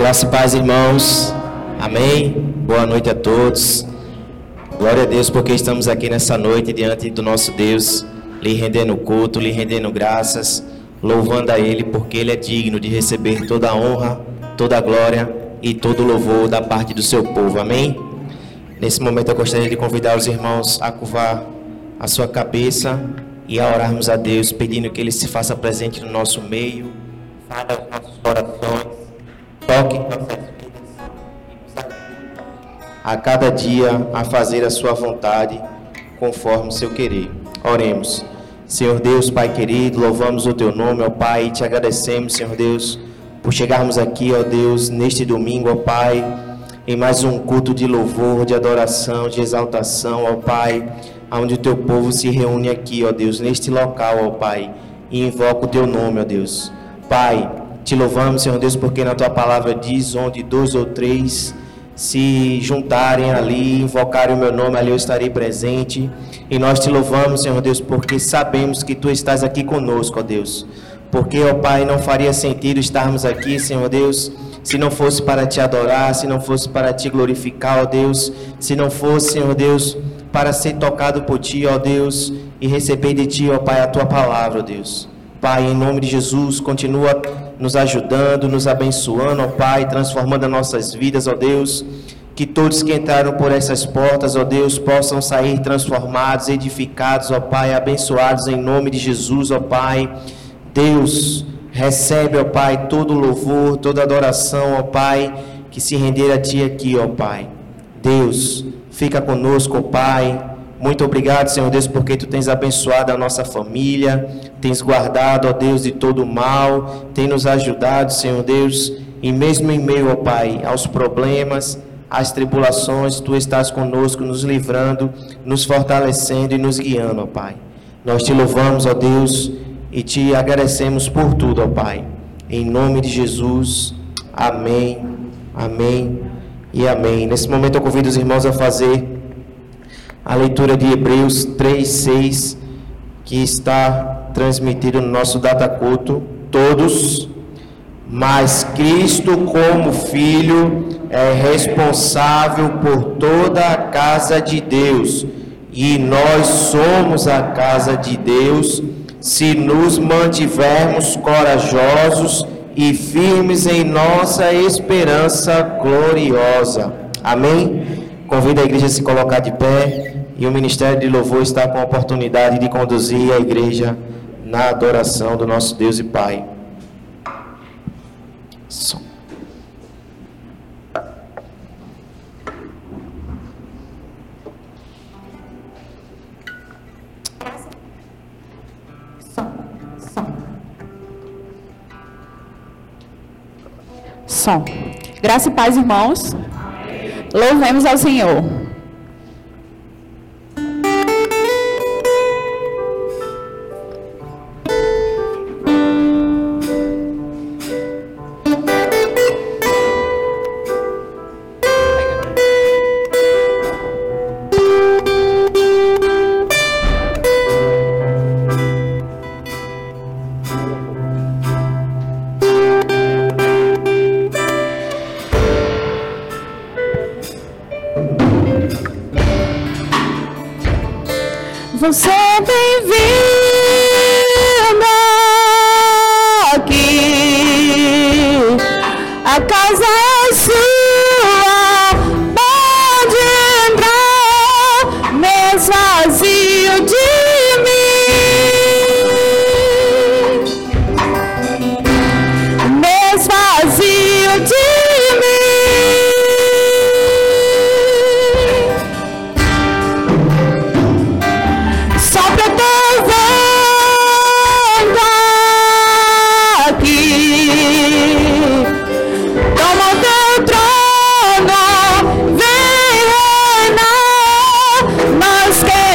Graça e paz, irmãos. Amém. Boa noite a todos. Glória a Deus porque estamos aqui nessa noite diante do nosso Deus, lhe rendendo culto, lhe rendendo graças, louvando a Ele porque Ele é digno de receber toda a honra, toda a glória e todo o louvor da parte do seu povo. Amém. Nesse momento eu gostaria de convidar os irmãos a curvar a sua cabeça e a orarmos a Deus, pedindo que Ele se faça presente no nosso meio, fale aos nossos corações, toque em nossas vidas e nos ajude a cada dia a fazer a sua vontade conforme o seu querer. Oremos. Senhor Deus, Pai querido, louvamos o Teu nome, ó Pai, e te agradecemos, Senhor Deus, por chegarmos aqui, ó Deus, neste domingo, ó Pai, em mais um culto de louvor, de adoração, de exaltação, ó Pai, onde o Teu povo se reúne aqui, ó Deus, neste local, ó Pai, e invoca o Teu nome, ó Deus. Pai, te louvamos, Senhor Deus, porque na Tua palavra diz, onde 2 ou 3 se juntarem ali, invocarem o meu nome, ali eu estarei presente. E nós te louvamos, Senhor Deus, porque sabemos que Tu estás aqui conosco, ó Deus. Porque, ó Pai, não faria sentido estarmos aqui, Senhor Deus, se não fosse para Te adorar, se não fosse para Te glorificar, ó Deus, se não fosse, Senhor Deus, para ser tocado por Ti, ó Deus, e receber de Ti, ó Pai, a Tua palavra, ó Deus. Pai, em nome de Jesus, continua nos ajudando, nos abençoando, ó Pai, transformando as nossas vidas, ó Deus. Que todos que entraram por essas portas, ó Deus, possam sair transformados, edificados, ó Pai, abençoados em nome de Jesus, ó Pai. Deus, recebe, ó Pai, todo louvor, toda adoração, ó Pai, que se render a Ti aqui, ó Pai. Deus, fica conosco, ó Pai. Muito obrigado, Senhor Deus, porque Tu tens abençoado a nossa família, tens guardado, ó Deus, de todo o mal, tem nos ajudado, Senhor Deus, e mesmo em meio, ó Pai, aos problemas, às tribulações, Tu estás conosco, nos livrando, nos fortalecendo e nos guiando, ó Pai. Nós Te louvamos, ó Deus, e Te agradecemos por tudo, ó Pai. Em nome de Jesus, amém, amém e amém. Nesse momento eu convido os irmãos a fazer a leitura de Hebreus 3:6, que está transmitido no nosso data culto, todos, mas Cristo como Filho é responsável por toda a casa de Deus, e nós somos a casa de Deus, se nos mantivermos corajosos e firmes em nossa esperança gloriosa. Amém? Convido a igreja a se colocar de pé, e o Ministério de Louvor está com a oportunidade de conduzir a igreja na adoração do nosso Deus e Pai. Som. Som. Graça e paz, irmãos. Louvemos ao Senhor. Você é bem-vindo aqui, a casa é sua, pode entrar, mês vazio de mim, mês vazio de Let's go!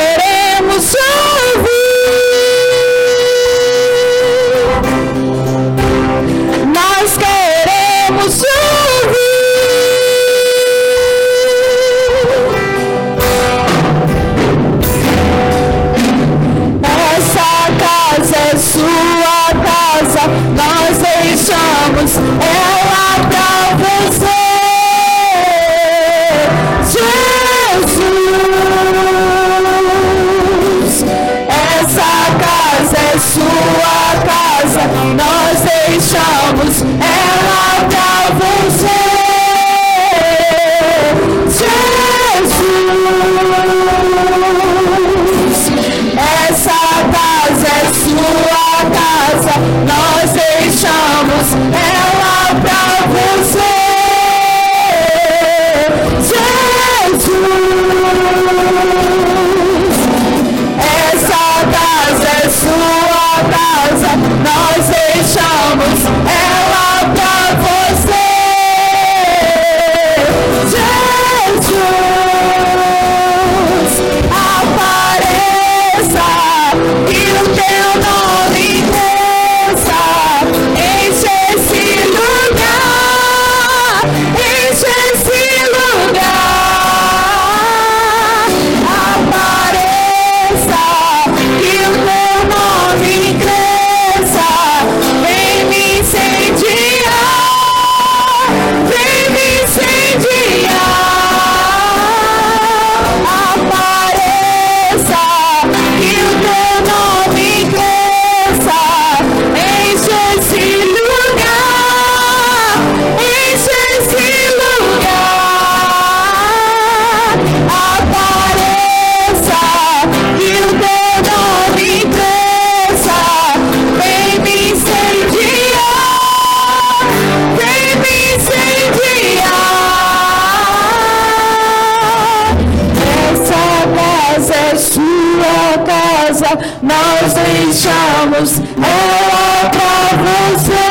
casa é sua casa, nós deixamos ela pra você.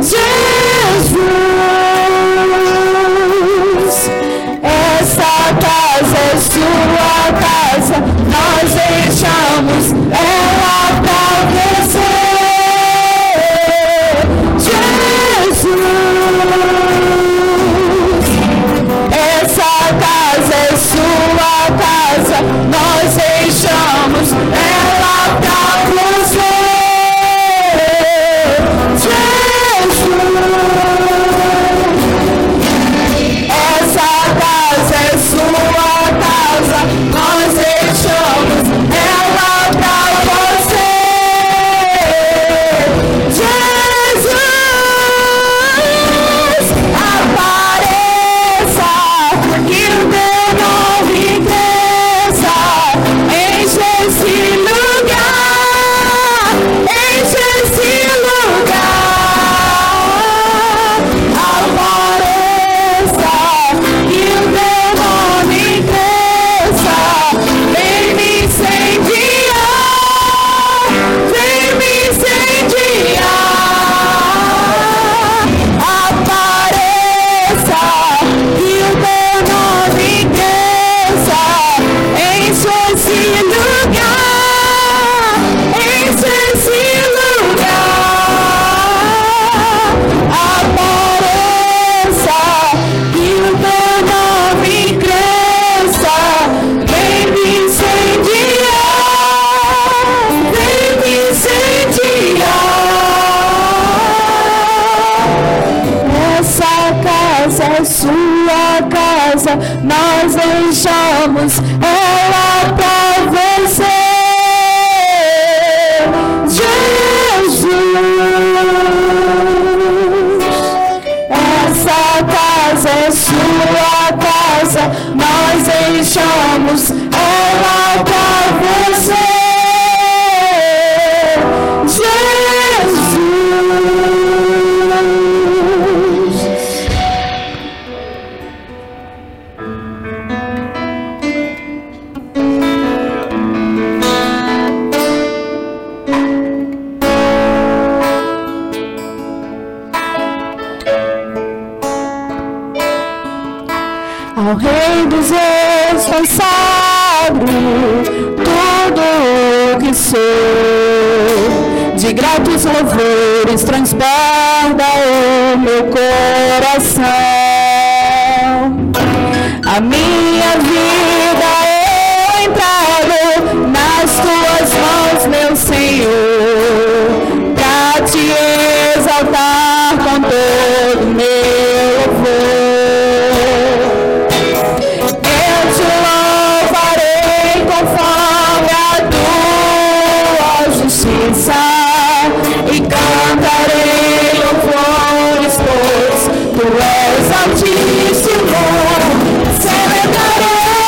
Jesus, essa casa é sua casa, nós deixamos ela pra você. Jesus, essa casa é sua casa, nós deixamos ela pra você. Essa casa é sua casa, nós deixamos ela pra você. Jesus, apareça, que o teu nome cresça, enche esse lugar, enche esse lugar. Apareça, que o teu nome cresça, vem me incendiar, vem me incendiar. Apareça, que o teu nome cresça, enche esse lugar, enche esse lugar. Apareça, que o teu nome cresça, vem me incendiar, vem me incendiar. Essa casa é sua casa, nós deixamos ela pra você. Jesus, essa casa é sua casa, nós deixamos ela pra você. Jesus, ao Rei dos Reis consagro tudo o que sou, de gratos louvores transborda o meu coração. A minha vida eu entrego nas tuas mãos, meu Senhor, pra te exaltar com todo o meu louvor. Eu te louvarei conforme a tua justiça e cantarei louvores, pois tu és altíssimo. Celebrarei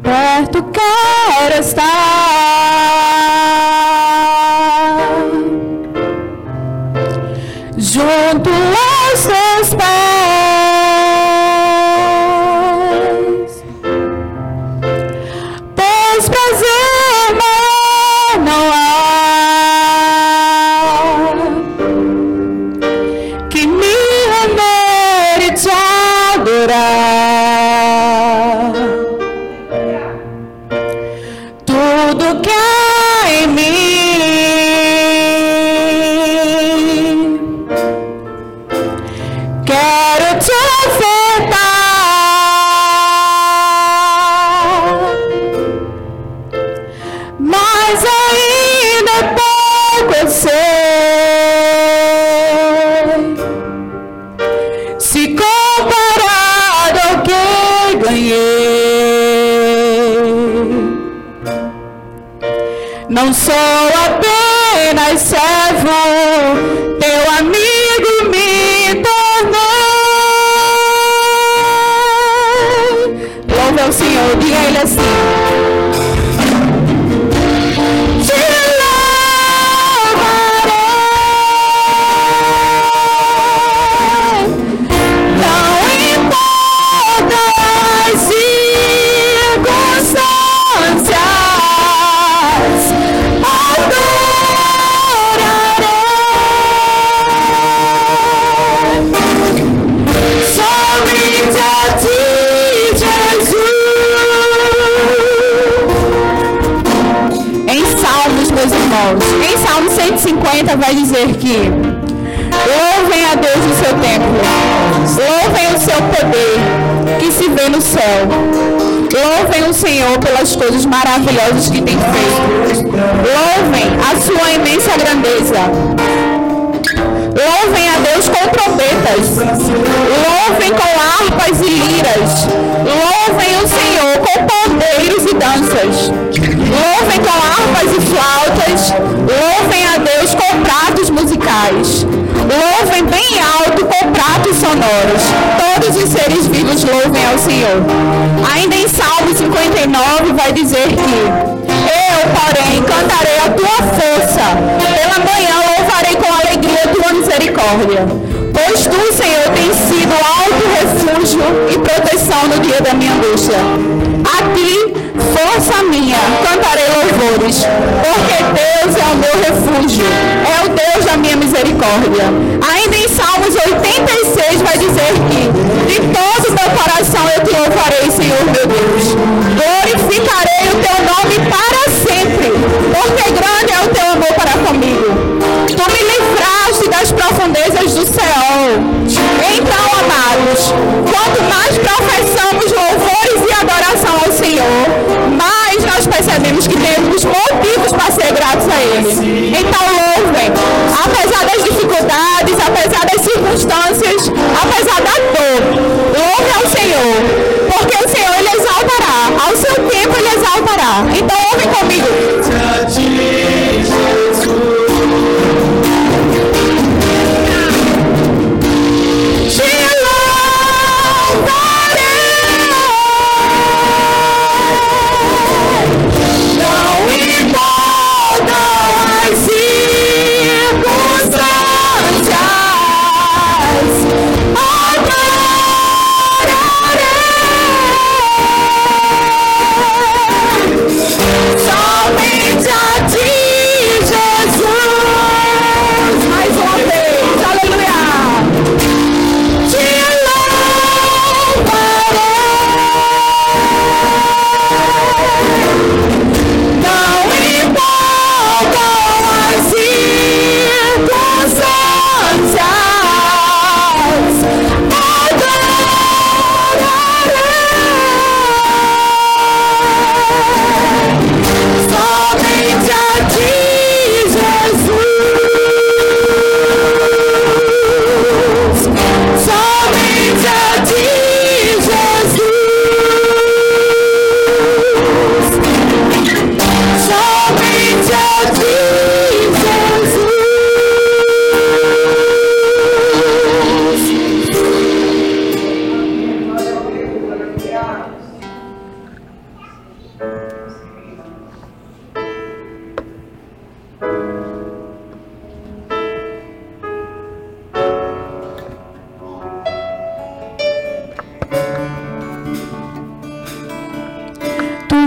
Perto quero estar, junto aos teus pés, pois prazer maior não há que me render e te adorar. Tudo que há em mim quero te ofertar, mas ainda é pouco eu sei, se comparado ao que ganhei. Não sou apenas servo, teu amigo me tornei. Louve ao Senhor, diga a Ele assim. Te louvarei, não importa as circunstâncias. Somente a ti, Jesus. Em Salmos, meus irmãos, em Salmo 150 vai dizer que louvem a Deus no seu templo, louvem o seu poder que se vê no céu, louvem o Senhor pelas coisas maravilhosas que tem feito, louvem a sua imensa grandeza, louvem a Deus com trombetas, louvem com harpas e liras, louvem o Senhor com pandeiros e danças, louvem com harpas e flautas, louvem a Deus com pratos musicais, louvem bem alto com pratos sonoros, todos os seres vivos louvem ao Senhor. Ainda em Salmo 59 vai dizer que eu, porém, cantarei a tua força, pela manhã louvarei com alegria a tua misericórdia, pois tu, Senhor, tens sido alto refúgio e proteção no dia da minha angústia. A ti, força minha, cantarei louvores, porque Deus é o meu refúgio, é o Deus da minha misericórdia. Ainda em Salmos 86 vai dizer que de todo o meu coração eu te louvarei, Senhor meu Deus. Glorificarei o teu nome para sempre, porque grande é o teu amor para comigo. Tu me livraste das profundezas do Seol. Então, amados, quanto mais professamos louvores e adoração ao Senhor, mais nós percebemos que temos motivos para ser gratos a Ele. Então louvem, apesar das dificuldades, apesar das circunstâncias,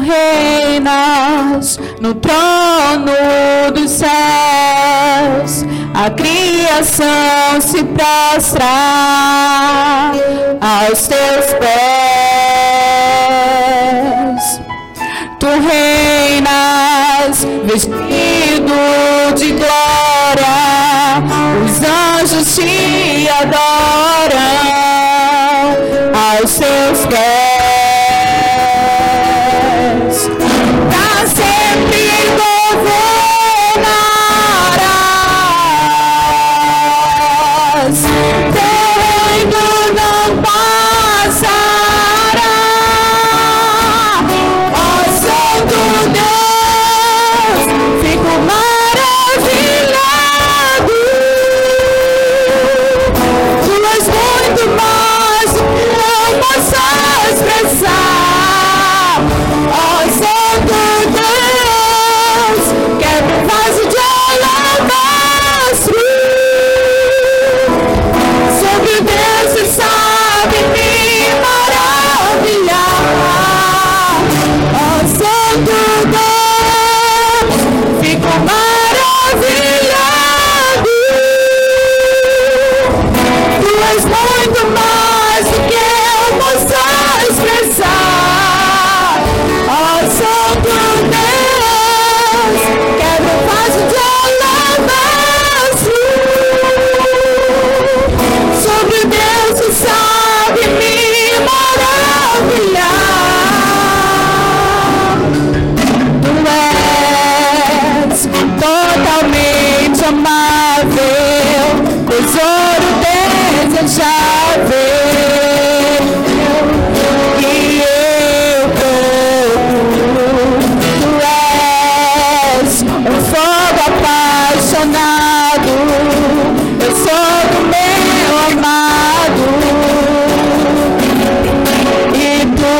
reinas no trono dos céus, a criação se prostra aos teus pés. Tu reinas vestido de glória, os anjos te adoram aos teus pés. Pra sempre governarás, teu reino não passará. Ó Santo Deus, fico maravilhado. Tu és muito mais do que eu posso expressar. Ó Santo Deus, quebra o vaso de alabastro. Sobre Deus você sabe me maravilhar. Ó Santo Deus, fico maravilhado. Tu és muito mais do que eu posso expressar. Ó Santo Deus, quebra o vaso de alabastro. Sobre Deus você sabe me maravilhar. Tu és totalmente amável, tesouro desejável, e eu procuro. Tu és um fogo apaixonado, eu sou do meu amado, e tu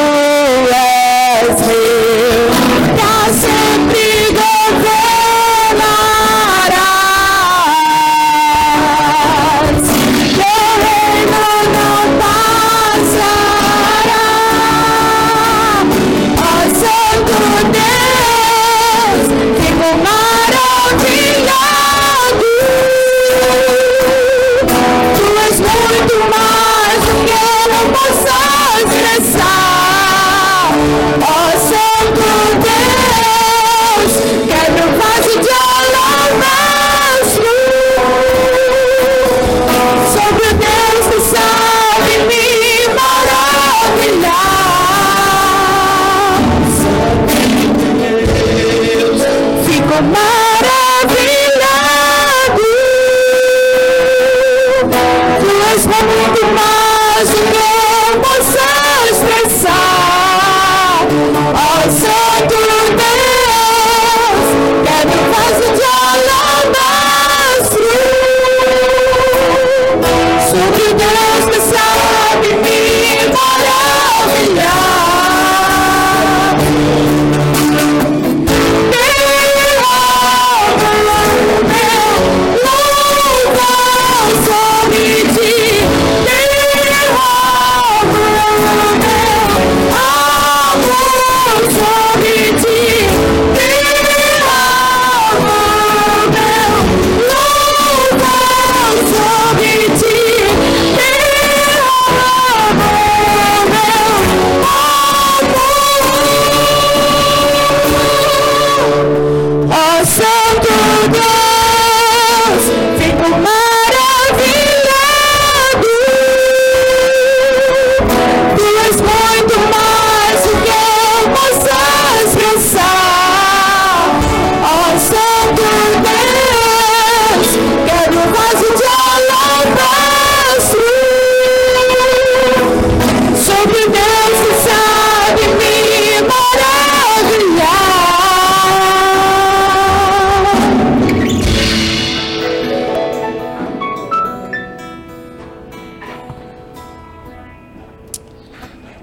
és meu, pra sempre governarás. Teu reino não passará. Ó Santo Deus, fico maravilhado. Tu és muito mais do que eu posso expressar. Ó Santo Deus, quebra o vaso de alabastro. Sobre Deus que sabe me maravilhar. Fico maravilhado. Tu és muito mais do que eu posso expressar. Ó Santo Deus, quebra o vaso de alabastro. Sobre Deus que sabe me maravilhar.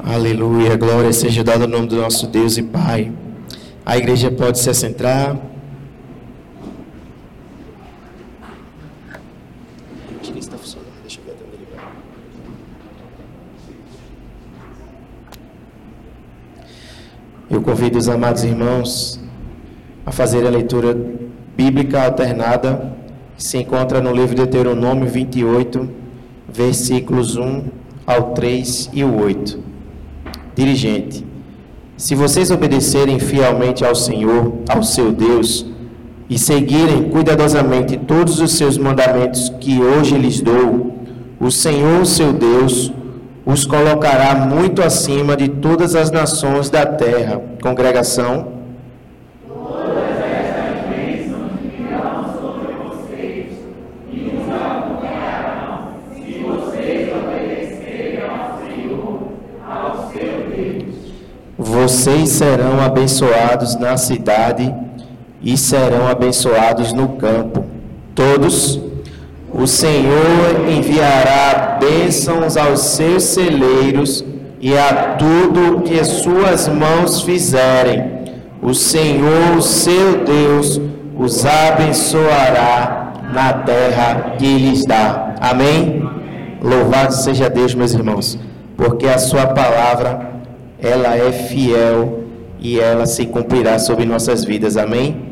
Aleluia, glória seja dada ao nome do nosso Deus e Pai. A igreja pode se assentar. Acho que está funcionando, deixa eu ver até onde ele vai. Eu convido os amados irmãos a fazer a leitura bíblica alternada, que se encontra no livro de Deuteronômio 28, versículos 1 ao 3 e o 8. Dirigente: se vocês obedecerem fielmente ao Senhor, ao seu Deus, e seguirem cuidadosamente todos os seus mandamentos que hoje lhes dou, o Senhor, seu Deus, os colocará muito acima de todas as nações da terra. Congregação: todas estas bênçãos virão sobre vocês e os acompanharão, se vocês obedecerem ao Senhor, ao seu Deus. Vocês serão abençoados na cidade e serão abençoados no campo. Todos. O Senhor enviará bênçãos aos seus celeiros e a tudo que as suas mãos fizerem. O Senhor, seu Deus, os abençoará na terra que lhes dá. Amém? Louvado seja Deus, meus irmãos, porque a sua palavra, ela é fiel e ela se cumprirá sobre nossas vidas. Amém?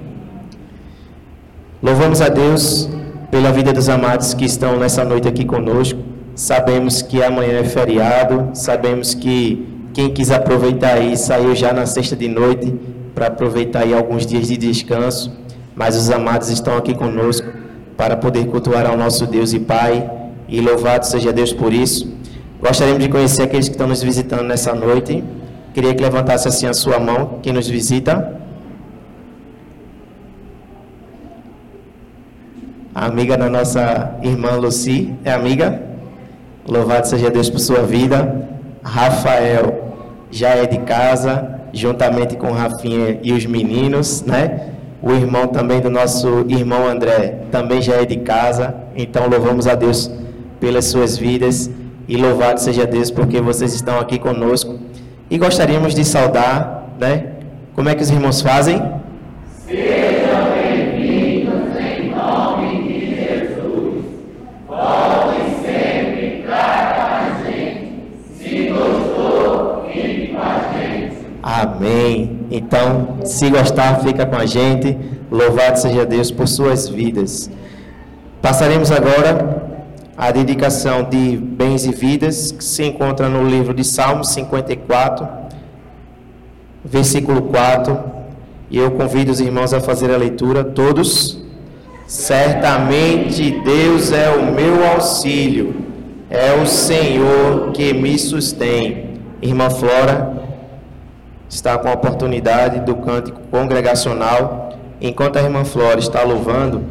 Louvamos a Deus pela vida dos amados que estão nessa noite aqui conosco. Sabemos que amanhã é feriado, sabemos que quem quis aproveitar aí saiu já na sexta de noite para aproveitar aí alguns dias de descanso, mas os amados estão aqui conosco para poder cultuar ao nosso Deus e Pai, e louvado seja Deus por isso. Gostaríamos de conhecer aqueles que estão nos visitando nessa noite. Queria que levantasse assim a sua mão, quem nos visita. A amiga da nossa irmã Lucy, é amiga? Louvado seja Deus por sua vida. Rafael já é de casa, juntamente com Rafinha e os meninos, né? O irmão também do nosso irmão André também já é de casa. Então louvamos a Deus pelas suas vidas e louvado seja Deus porque vocês estão aqui conosco. E gostaríamos de saudar, né? Como é que os irmãos fazem? Sejam bem-vindos em nome de Jesus. Voltem sempre, traga a gente. Se gostou, fique com a gente. Amém. Então, se gostar, fica com a gente. Louvado seja Deus por suas vidas. Passaremos agora a dedicação de bens e vidas, que se encontra no livro de Salmos 54, versículo 4. E eu convido os irmãos a fazer a leitura, todos. Certamente Deus é o meu auxílio, é o Senhor que me sustém. Irmã Flora está com a oportunidade do cântico congregacional. Enquanto a irmã Flora está louvando,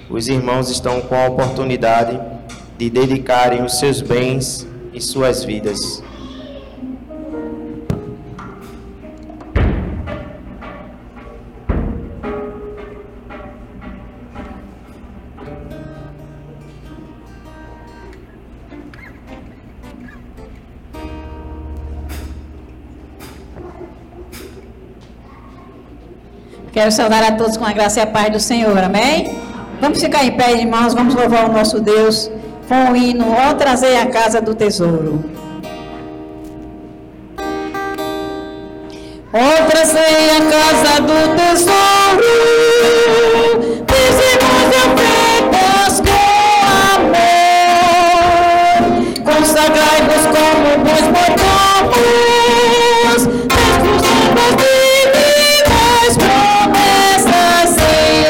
os irmãos estão com a oportunidade de dedicarem os seus bens e suas vidas. Quero saudar a todos com a graça e a paz do Senhor, amém? Vamos ficar em pé, irmãos, vamos louvar o nosso Deus com o hino Ó Trazei a Casa do Tesouro. Ó Trazei a Casa do Tesouro, dizemos ofertas com amor, consagrai-vos como bons mordomos, desfrutando as divinas promessas, Senhor.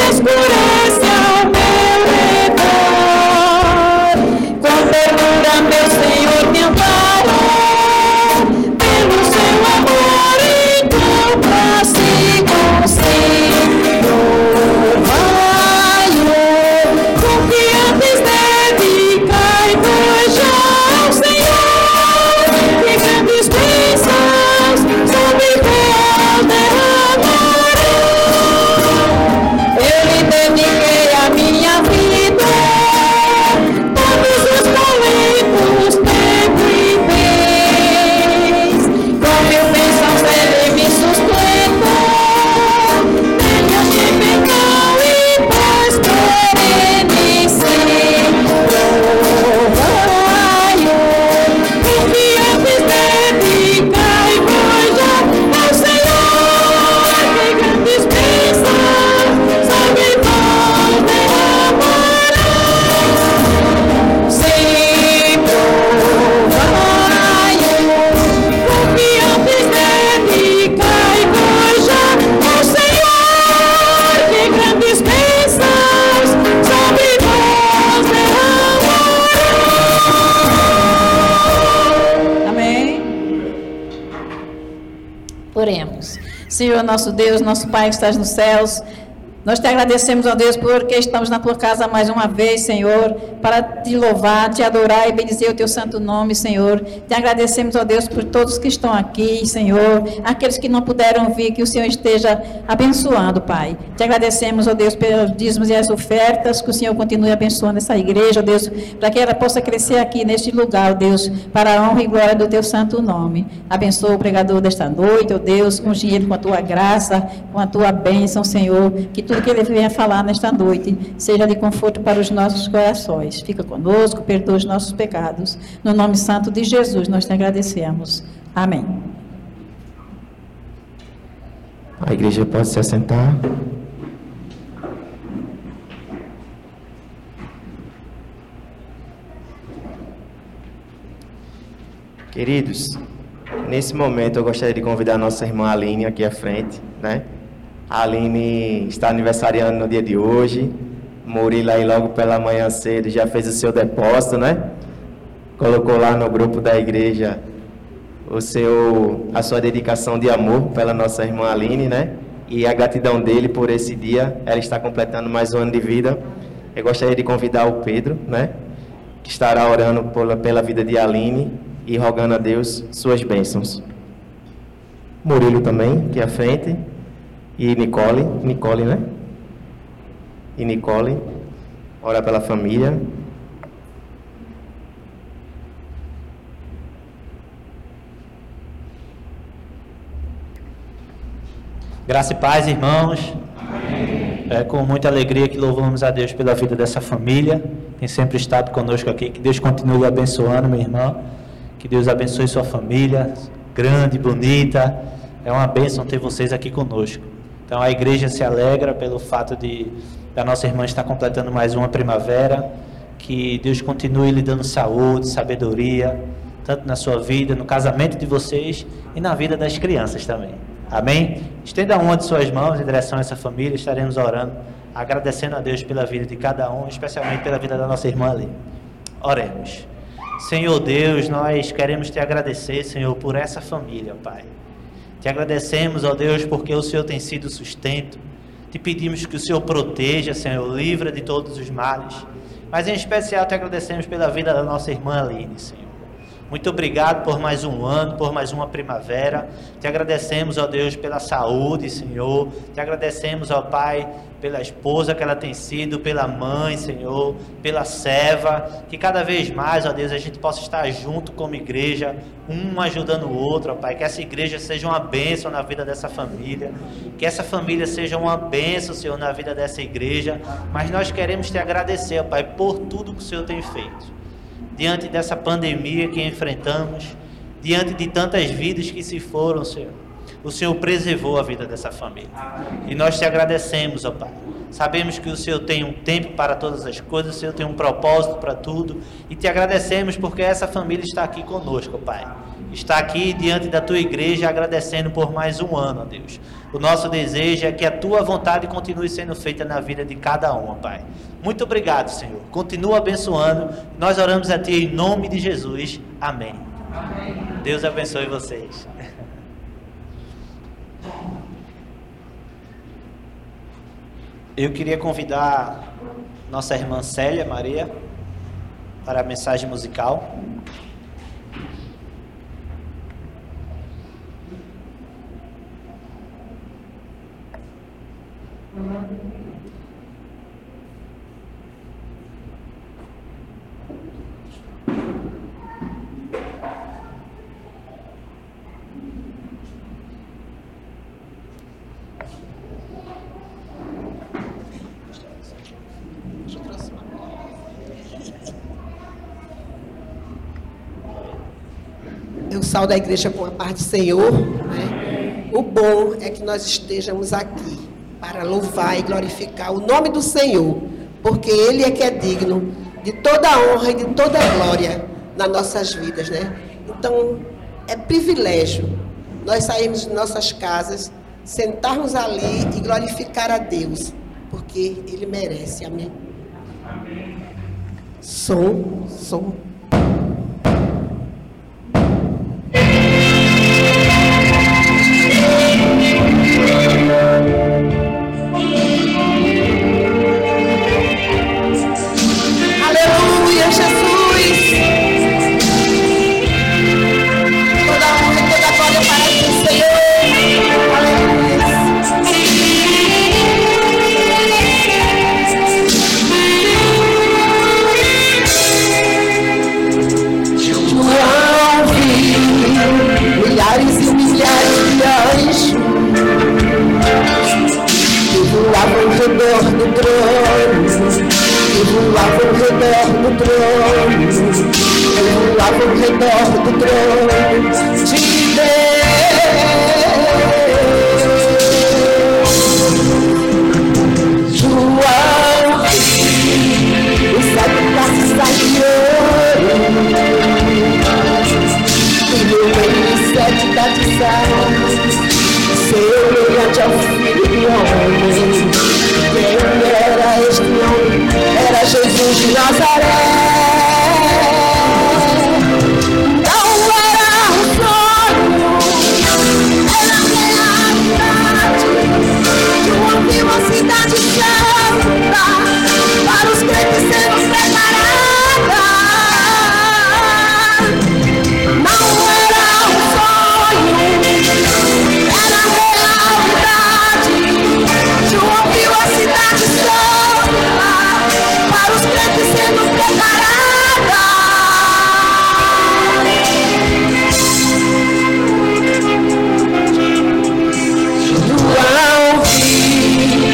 Escurece ao meu redor, com ternura meu Senhor me amparou, pelo seu amor então prossigo, Senhor. Vai, confiantes dedicai-vos já ao Senhor, que grandes bênçãos sobre vós derramarão. Eu lhe devo Senhor nosso Deus, nosso Pai que estás nos céus, nós te agradecemos, ó Deus, porque estamos na tua casa mais uma vez, Senhor, para te louvar, te adorar e bendizer o teu santo nome, Senhor. Te agradecemos, ó Deus, por todos que estão aqui, Senhor, aqueles que não puderam vir, que o Senhor esteja abençoando, Pai. Te agradecemos, ó Deus, pelos dízimos e as ofertas, que o Senhor continue abençoando essa igreja, ó Deus, para que ela possa crescer aqui neste lugar, ó Deus, para a honra e glória do teu santo nome. Abençoa o pregador desta noite, ó Deus, com dinheiro, com a tua graça, com a tua bênção, Senhor, que tudo que ele venha falar nesta noite seja de conforto para os nossos corações. Fica conosco, perdoa os nossos pecados. No nome santo de Jesus, nós te agradecemos. Amém. A igreja pode se assentar. Queridos, nesse momento eu gostaria de convidar a nossa irmã Aline aqui à frente, né? A Aline está aniversariando no dia de hoje. Murilo aí logo pela manhã cedo já fez o seu depósito, né? Colocou lá no grupo da igreja a sua dedicação de amor pela nossa irmã Aline, né? E a gratidão dele por esse dia. Ela está completando mais um ano de vida. Eu gostaria de convidar o Pedro, né? Que estará orando pela vida de Aline e rogando a Deus suas bênçãos. Murilo também, aqui à frente. E Nicole, né? E Nicole, ora pela família. Graça e paz, irmãos. É com muita alegria que louvamos a Deus pela vida dessa família. Tem sempre estado conosco aqui. Que Deus continue abençoando, minha irmã. Que Deus abençoe sua família, grande, bonita. É uma bênção ter vocês aqui conosco. Então a igreja se alegra pelo fato da nossa irmã estar completando mais uma primavera. Que Deus continue lhe dando saúde, sabedoria, tanto na sua vida, no casamento de vocês e na vida das crianças também. Amém? Estenda uma de suas mãos em direção a essa família. Estaremos orando, agradecendo a Deus pela vida de cada um, especialmente pela vida da nossa irmã ali. Oremos. Senhor Deus, nós queremos te agradecer, Senhor, por essa família, Pai. Te agradecemos, ó Deus, porque o Senhor tem sido sustento. Te pedimos que o Senhor proteja, Senhor, livra de todos os males. Mas em especial te agradecemos pela vida da nossa irmã Aline, Senhor. Muito obrigado por mais um ano, por mais uma primavera. Te agradecemos, ó Deus, pela saúde, Senhor. Te agradecemos, ó Pai, pela esposa que ela tem sido, pela mãe, Senhor, pela serva. Que cada vez mais, ó Deus, a gente possa estar junto como igreja, um ajudando o outro, ó Pai. Que essa igreja seja uma bênção na vida dessa família. Que essa família seja uma bênção, Senhor, na vida dessa igreja. Mas nós queremos te agradecer, ó Pai, por tudo que o Senhor tem feito. Diante dessa pandemia que enfrentamos, diante de tantas vidas que se foram, Senhor, o Senhor preservou a vida dessa família. E nós te agradecemos, ó Pai. Sabemos que o Senhor tem um tempo para todas as coisas, o Senhor tem um propósito para tudo. E te agradecemos porque essa família está aqui conosco, ó Pai. Está aqui diante da tua igreja agradecendo por mais um ano, ó Deus. O nosso desejo é que a tua vontade continue sendo feita na vida de cada um, ó Pai. Muito obrigado, Senhor. Continua abençoando. Nós oramos a Ti em nome de Jesus. Amém. Amém. Deus abençoe vocês. Eu queria convidar nossa irmã Célia Maria para a mensagem musical. Eu saio da igreja com a paz do Senhor, né? O bom é que nós estejamos aqui para louvar e glorificar o nome do Senhor, porque Ele é que é digno de toda a honra e de toda a glória nas nossas vidas, né? Então, é privilégio nós sairmos de nossas casas, sentarmos ali e glorificar a Deus, porque Ele merece, amém? Som. voava ao redor do trono, eu voava ao redor do trono de Deus. João, os 7 passos saqueou, e no meio dos 7 batizados, semelhante ao Filho do Homem. Quem era este homem? Era Jesus de Nazaré. Não era um sonho, era realidade. João viu a cidade santa, para os crentes sendo preparada. Não era um sonho, era realidade. João viu a cidade santa, para os crentes sendo preparada. João viu,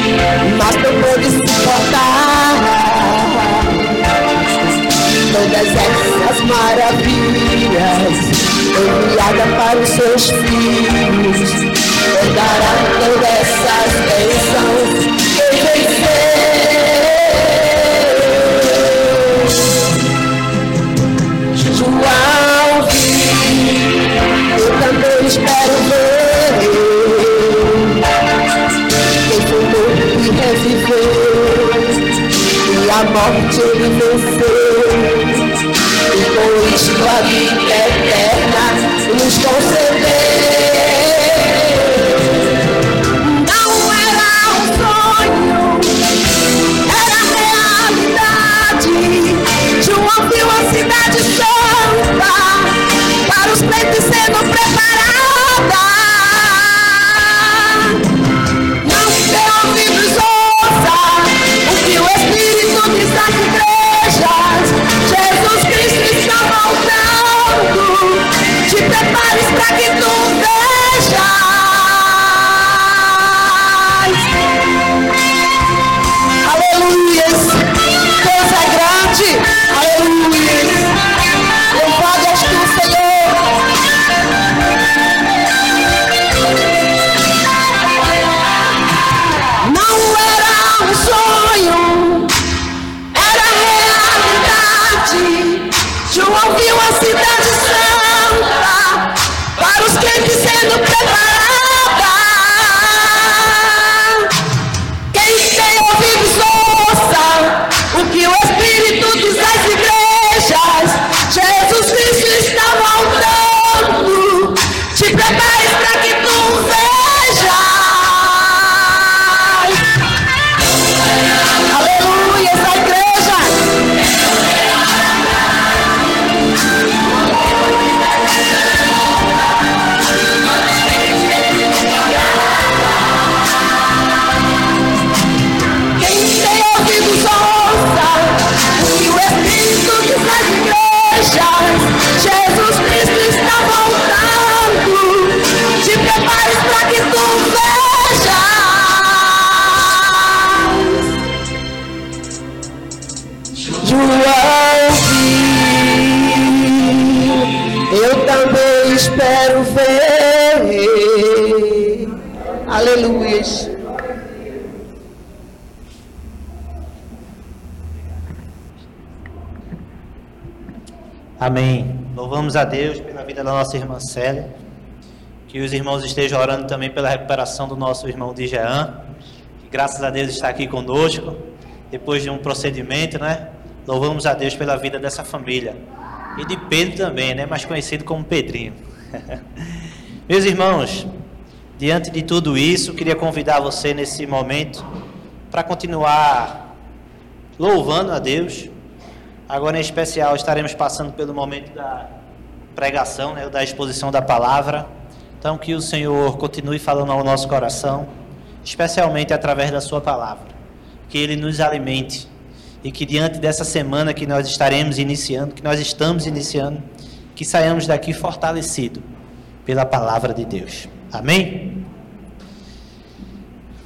mas não pôde suportar todas essas maravilhas enviadas para os seus filhos. Dará todas essas bênçãos quem venceu. João viu, eu também espero ver quem foi morto e reviveu, e a morte ele venceu, e com isto a vida eterna nos concedeu. Viu a cidade santa, para os crentes sendo preparada. Não tem ouvidos, ouça o que o Espírito diz às igrejas. Jesus Cristo está voltando, te prepares para que tu vejas. Aleluias, Deus é grande. Aleluia! Louvado és tu, Senhor! Não era um sonho, era realidade. João viu a cidade santa, para os crentes sendo preparada. Quem tem ouvidos, ouça o que o Espírito diz às igrejas. Jesus Cristo está voltando, te prepares para que tu vejas. Aleluia, essa igreja. Quem tem ouvidos, ouça o que o Espírito diz às igrejas. Jesus Cristo está voltando, te prepares para que tu vejas. João viu, eu também espero ver. Aleluia. Amém. Louvamos a Deus pela vida da nossa irmã Célia. Que os irmãos estejam orando também pela recuperação do nosso irmão Dijean, que graças a Deus está aqui conosco, depois de um procedimento, né? Louvamos a Deus pela vida dessa família. E de Pedro também, né? Mais conhecido como Pedrinho. Meus irmãos, diante de tudo isso, queria convidar você nesse momento para continuar louvando a Deus. Agora, em especial, estaremos passando pelo momento da pregação, né, da exposição da palavra. Então, que o Senhor continue falando ao nosso coração, especialmente através da sua palavra. Que Ele nos alimente e que diante dessa semana que nós estaremos iniciando, que nós estamos iniciando, que saiamos daqui fortalecidos pela palavra de Deus. Amém?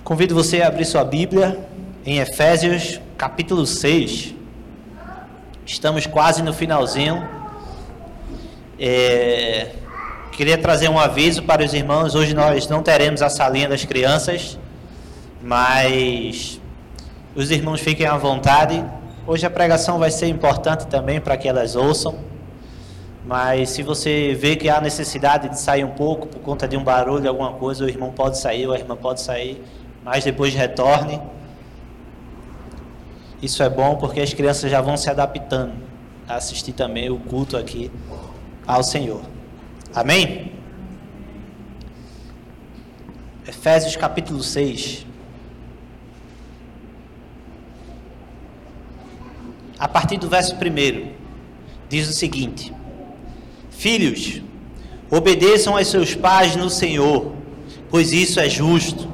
Convido você a abrir sua Bíblia em Efésios capítulo 6. Estamos quase no finalzinho. Queria trazer um aviso para os irmãos. Hoje nós não teremos a salinha das crianças, mas os irmãos fiquem à vontade. Hoje a pregação vai ser importante também para que elas ouçam. Mas se você vê que há necessidade de sair um pouco por conta de um barulho, alguma coisa, o irmão pode sair ou a irmã pode sair, mas depois retorne. Isso é bom porque as crianças já vão se adaptando a assistir também o culto aqui ao Senhor. Amém? Efésios capítulo 6. A partir do verso 1, diz o seguinte: Filhos, obedeçam aos seus pais no Senhor, pois isso é justo.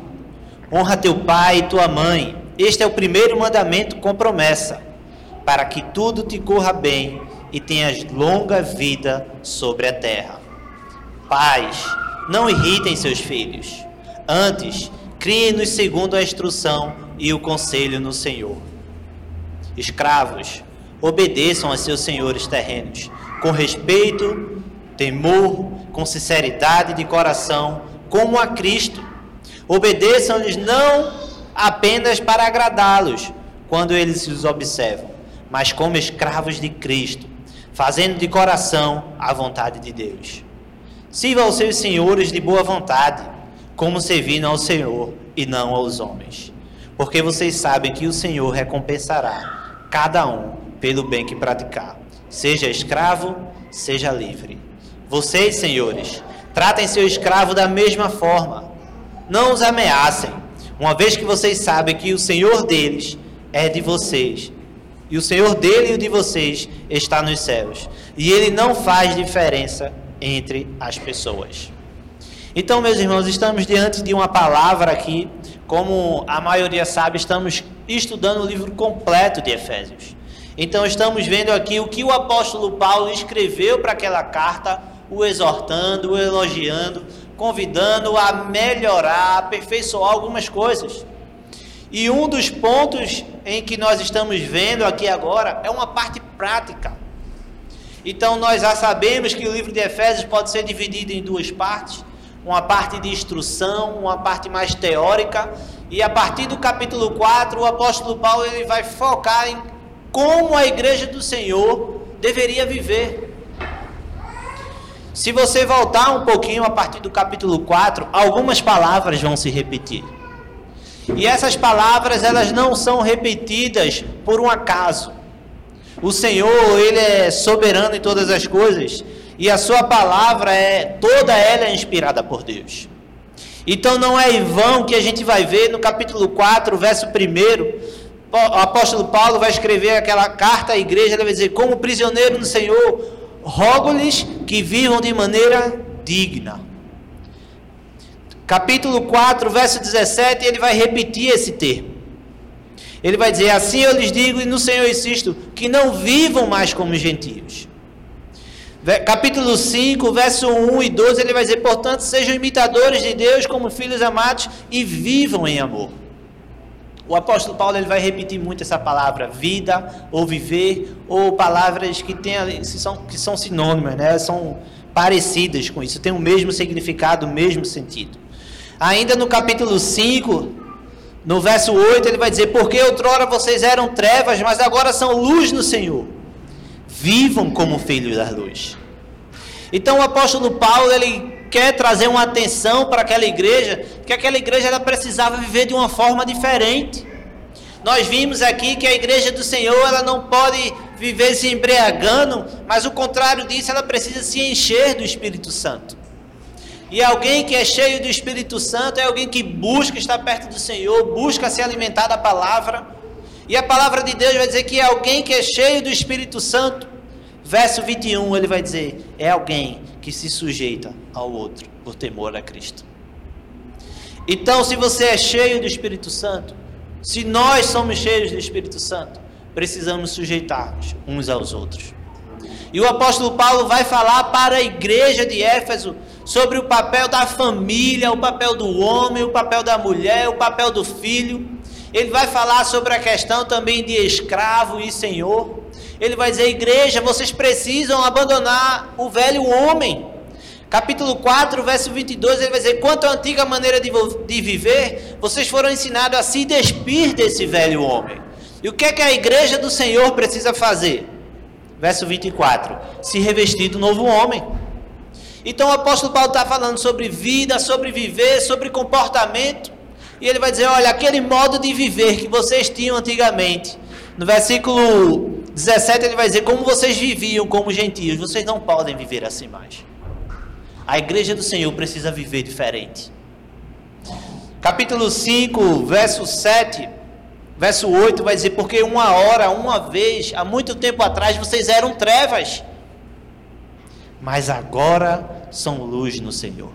Honra teu pai e tua mãe. Este é o primeiro mandamento com promessa, para que tudo te corra bem e tenhas longa vida sobre a terra. Pais, não irritem seus filhos. Antes, criem-nos segundo a instrução e o conselho no Senhor. Escravos, obedeçam a seus senhores terrenos, com respeito, temor, com sinceridade de coração, como a Cristo. Obedeçam-lhes não apenas para agradá-los, quando eles os observam, mas como escravos de Cristo, fazendo de coração a vontade de Deus. Sirvam aos seus senhores de boa vontade, como servindo ao Senhor e não aos homens, porque vocês sabem que o Senhor recompensará cada um pelo bem que praticar, seja escravo, seja livre. Vocês, senhores, tratem seu escravo da mesma forma. Não os ameacem, uma vez que vocês sabem que o Senhor deles é de vocês, e o Senhor dele e o de vocês está nos céus, e ele não faz diferença entre as pessoas. Então, meus irmãos, estamos diante de uma palavra aqui. Como a maioria sabe, estamos estudando o livro completo de Efésios. Então estamos vendo aqui o que o apóstolo Paulo escreveu para aquela carta, o exortando, o elogiando, convidando a melhorar, a aperfeiçoar algumas coisas. E um dos pontos em que nós estamos vendo aqui agora é uma parte prática. Então nós já sabemos que o livro de Efésios pode ser dividido em duas partes. Uma parte de instrução, uma parte mais teórica, e a partir do capítulo 4, o apóstolo Paulo ele vai focar em como a igreja do Senhor deveria viver. Se você voltar um pouquinho a partir do capítulo 4, algumas palavras vão se repetir. E essas palavras, elas não são repetidas por um acaso. O Senhor, ele é soberano em todas as coisas, e a sua palavra toda ela é inspirada por Deus. Então não é em vão que a gente vai ver no capítulo 4, verso 1, o apóstolo Paulo vai escrever aquela carta à igreja, ele vai dizer: como prisioneiro no Senhor, rogo-lhes que vivam de maneira digna. Capítulo 4, verso 17, ele vai repetir esse termo. Ele vai dizer: assim eu lhes digo e no Senhor insisto, que não vivam mais como gentios. Capítulo 5, verso 1 e 12, ele vai dizer: portanto, sejam imitadores de Deus como filhos amados e vivam em amor. O apóstolo Paulo ele vai repetir muito essa palavra vida, ou viver, ou palavras que são sinônimas, né? São parecidas com isso, tem o mesmo significado, o mesmo sentido. Ainda no capítulo 5, no verso 8, ele vai dizer: porque outrora vocês eram trevas, mas agora são luz no Senhor. Vivam como filhos da luz. Então o apóstolo Paulo ele quer trazer uma atenção para aquela igreja, que aquela igreja ela precisava viver de uma forma diferente. Nós vimos aqui que a igreja do Senhor ela não pode viver se embriagando, mas o contrário disso, ela precisa se encher do Espírito Santo. E alguém que é cheio do Espírito Santo é alguém que busca estar perto do Senhor, busca se alimentar da palavra. E a palavra de Deus vai dizer que é alguém que é cheio do Espírito Santo. Verso 21, ele vai dizer: é alguém que se sujeita ao outro por temor a Cristo. Então, se você é cheio do Espírito Santo, se nós somos cheios do Espírito Santo, precisamos sujeitar-nos uns aos outros. E o apóstolo Paulo vai falar para a igreja de Éfeso sobre o papel da família, o papel do homem, o papel da mulher, o papel do filho. Ele vai falar sobre a questão também de escravo e senhor. Ele vai dizer, igreja, vocês precisam abandonar o velho homem. Capítulo 4, verso 22, ele vai dizer, quanto à antiga maneira de viver, vocês foram ensinados a se despir desse velho homem. E o que é que a igreja do Senhor precisa fazer? Verso 24, se revestir do novo homem. Então o apóstolo Paulo está falando sobre vida, sobre viver, sobre comportamento. E ele vai dizer, olha, aquele modo de viver que vocês tinham antigamente. No versículo 17 ele vai dizer, como vocês viviam como gentios, vocês não podem viver assim mais. A igreja do Senhor precisa viver diferente. Capítulo 5, verso 7, verso 8 vai dizer, porque uma vez, há muito tempo atrás, vocês eram trevas, mas agora são luz no Senhor.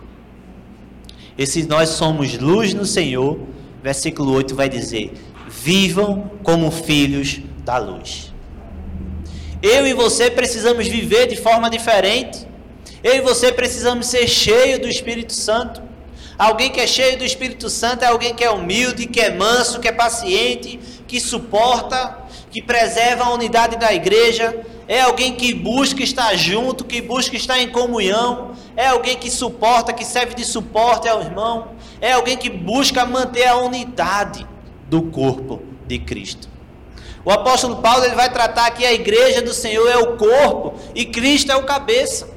E se nós somos luz no Senhor, versículo 8 vai dizer, vivam como filhos da luz. Eu e você precisamos viver de forma diferente. Eu e você precisamos ser cheios do Espírito Santo. Alguém que é cheio do Espírito Santo é alguém que é humilde, que é manso, que é paciente, que suporta, que preserva a unidade da igreja. É alguém que busca estar junto, que busca estar em comunhão. É alguém que suporta, que serve de suporte ao irmão. É alguém que busca manter a unidade do corpo de Cristo. O apóstolo Paulo ele vai tratar que a igreja do Senhor é o corpo e Cristo é o cabeça.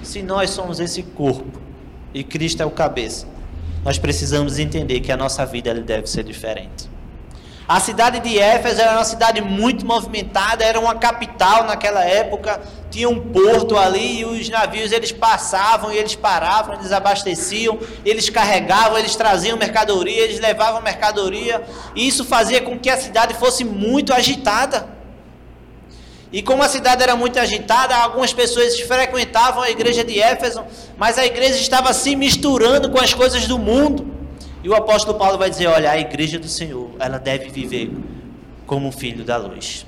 Se nós somos esse corpo e Cristo é o cabeça, nós precisamos entender que a nossa vida ela deve ser diferente. A cidade de Éfeso era uma cidade muito movimentada, era uma capital naquela época, tinha um porto ali e os navios eles passavam e eles paravam, eles abasteciam, eles carregavam, eles traziam mercadoria, eles levavam mercadoria, e isso fazia com que a cidade fosse muito agitada. E como a cidade era muito agitada, algumas pessoas frequentavam a igreja de Éfeso, mas a igreja estava se misturando com as coisas do mundo. E o apóstolo Paulo vai dizer, olha, a igreja do Senhor, ela deve viver como filho da luz.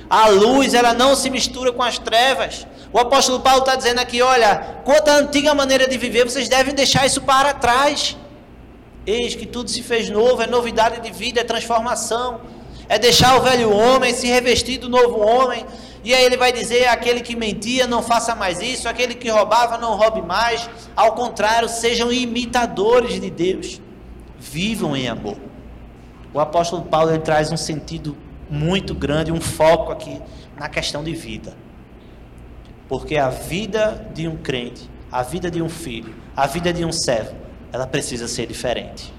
A luz, ela não se mistura com as trevas. O apóstolo Paulo está dizendo aqui, olha, quanto à antiga maneira de viver, vocês devem deixar isso para trás. Eis que tudo se fez novo, é novidade de vida, é transformação. É deixar o velho homem, se revestir do novo homem. E aí ele vai dizer, aquele que mentia, não faça mais isso. Aquele que roubava, não roube mais. Ao contrário, sejam imitadores de Deus. Vivam em amor. O apóstolo Paulo ele traz um sentido muito grande, um foco aqui na questão de vida. Porque a vida de um crente, a vida de um filho, a vida de um servo, ela precisa ser diferente.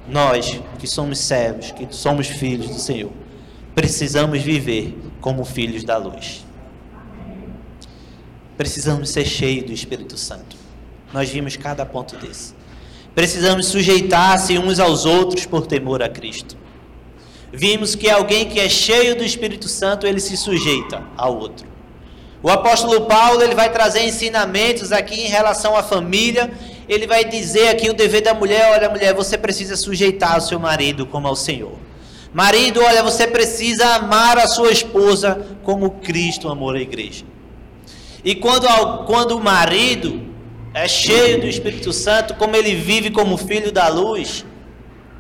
Nós, que somos servos, que somos filhos do Senhor, precisamos viver como filhos da luz. Precisamos ser cheios do Espírito Santo. Nós vimos cada ponto desse. Precisamos sujeitar-se uns aos outros por temor a Cristo. Vimos que alguém que é cheio do Espírito Santo, ele se sujeita ao outro. O apóstolo Paulo, ele vai trazer ensinamentos aqui em relação à família. Ele vai dizer aqui o dever da mulher, olha mulher, você precisa sujeitar o seu marido como ao Senhor. Marido, olha, você precisa amar a sua esposa como Cristo amou a igreja. E quando o marido é cheio do Espírito Santo, como ele vive como filho da luz,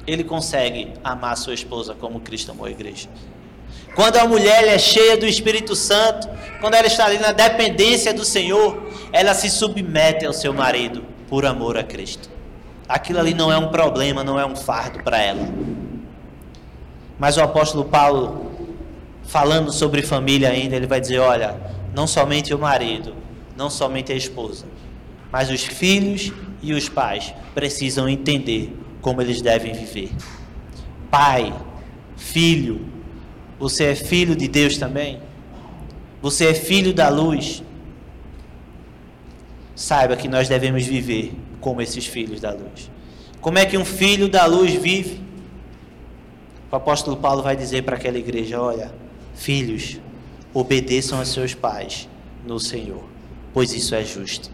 ele consegue amar a sua esposa como Cristo amou a igreja. Quando a mulher é cheia do Espírito Santo, quando ela está ali na dependência do Senhor, ela se submete ao seu marido por amor a Cristo. Aquilo ali não é um problema, não é um fardo para ela. Mas o apóstolo Paulo, falando sobre família ainda, ele vai dizer, olha, não somente o marido, não somente a esposa, mas os filhos e os pais precisam entender como eles devem viver. Pai, filho, você é filho de Deus também? Você é filho da luz? Saiba que nós devemos viver como esses filhos da luz. Como é que um filho da luz vive? O apóstolo Paulo vai dizer para aquela igreja, olha, filhos, obedeçam aos seus pais no Senhor, pois isso é justo.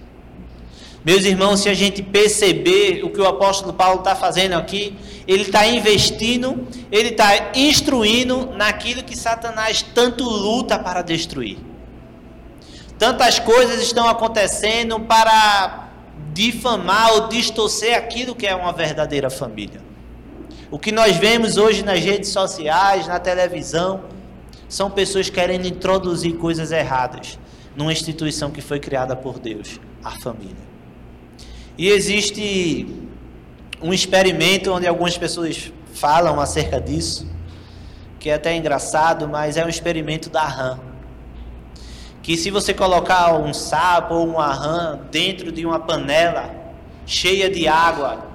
Meus irmãos, se a gente perceber o que o apóstolo Paulo está fazendo aqui, ele está investindo, ele está instruindo naquilo que Satanás tanto luta para destruir. Tantas coisas estão acontecendo para difamar ou distorcer aquilo que é uma verdadeira família. O que nós vemos hoje nas redes sociais, na televisão, são pessoas querendo introduzir coisas erradas numa instituição que foi criada por Deus, a família. E existe um experimento onde algumas pessoas falam acerca disso, que é até engraçado, mas é um experimento da rã. Que se você colocar um sapo ou uma rã dentro de uma panela cheia de água,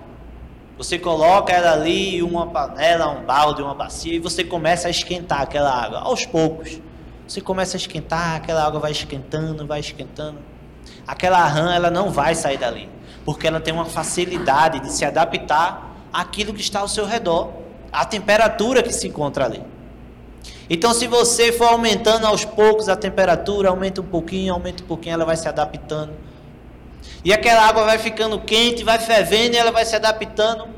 você coloca ela ali, uma panela, um balde, uma bacia, e você começa a esquentar aquela água. Aos poucos, você começa a esquentar, aquela água vai esquentando, vai esquentando. Aquela rã, ela não vai sair dali, porque ela tem uma facilidade de se adaptar àquilo que está ao seu redor, à temperatura que se encontra ali. Então, se você for aumentando aos poucos a temperatura, aumenta um pouquinho, ela vai se adaptando. E aquela água vai ficando quente, vai fervendo e ela vai se adaptando.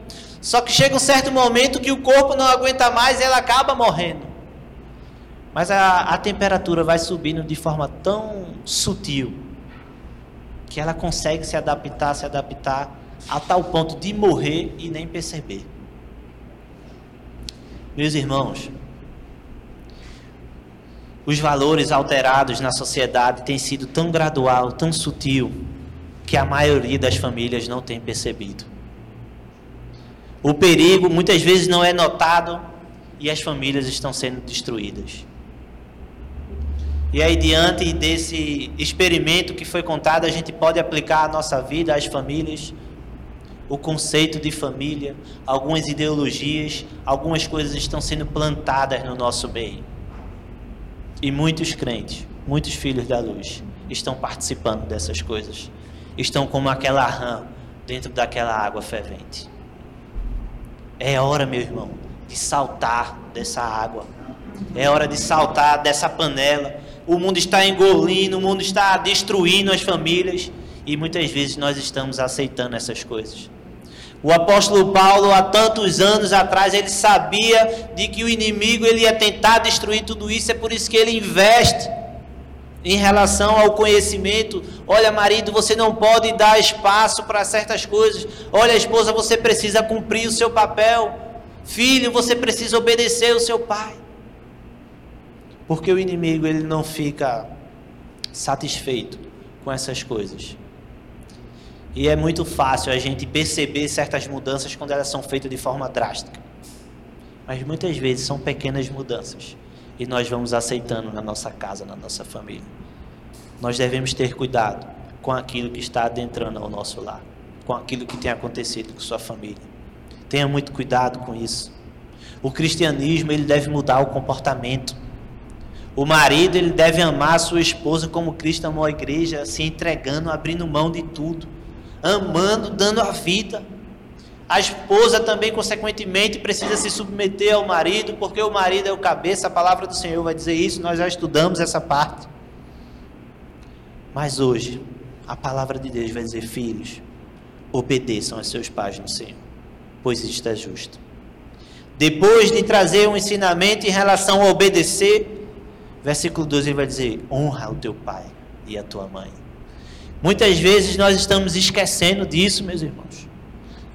Só que chega um certo momento que o corpo não aguenta mais e ela acaba morrendo. Mas a temperatura vai subindo de forma tão sutil que ela consegue se adaptar a tal ponto de morrer e nem perceber. Meus irmãos, os valores alterados na sociedade têm sido tão gradual, tão sutil, que a maioria das famílias não tem percebido. O perigo muitas vezes não é notado e as famílias estão sendo destruídas. E aí, diante desse experimento que foi contado, a gente pode aplicar a nossa vida às famílias, o conceito de família, algumas ideologias, algumas coisas estão sendo plantadas no nosso meio. E muitos crentes, muitos filhos da luz, estão participando dessas coisas. Estão como aquela rã dentro daquela água fervente. É hora, meu irmão, de saltar dessa água. É hora de saltar dessa panela. O mundo está engolindo, o mundo está destruindo as famílias. E muitas vezes nós estamos aceitando essas coisas. O apóstolo Paulo, há tantos anos atrás, ele sabia de que o inimigo ele ia tentar destruir tudo isso. É por isso que ele investe em relação ao conhecimento. Olha, marido, você não pode dar espaço para certas coisas. Olha, esposa, você precisa cumprir o seu papel. Filho, você precisa obedecer o seu pai. Porque o inimigo ele não fica satisfeito com essas coisas. E é muito fácil a gente perceber certas mudanças quando elas são feitas de forma drástica. Mas muitas vezes são pequenas mudanças. E nós vamos aceitando na nossa casa, na nossa família. Nós devemos ter cuidado com aquilo que está adentrando ao nosso lar. Com aquilo que tem acontecido com sua família. Tenha muito cuidado com isso. O cristianismo ele deve mudar o comportamento. O marido ele deve amar a sua esposa como Cristo amou a igreja, se entregando, abrindo mão de tudo. Amando, dando a vida. A esposa também, consequentemente, precisa se submeter ao marido, porque o marido é o cabeça. A palavra do Senhor vai dizer isso, nós já estudamos essa parte. Mas hoje, a palavra de Deus vai dizer: filhos, obedeçam aos seus pais no Senhor, pois isto é justo. Depois de trazer um ensinamento em relação a obedecer, versículo 12 ele vai dizer: honra o teu pai e a tua mãe. Muitas vezes nós estamos esquecendo disso, meus irmãos.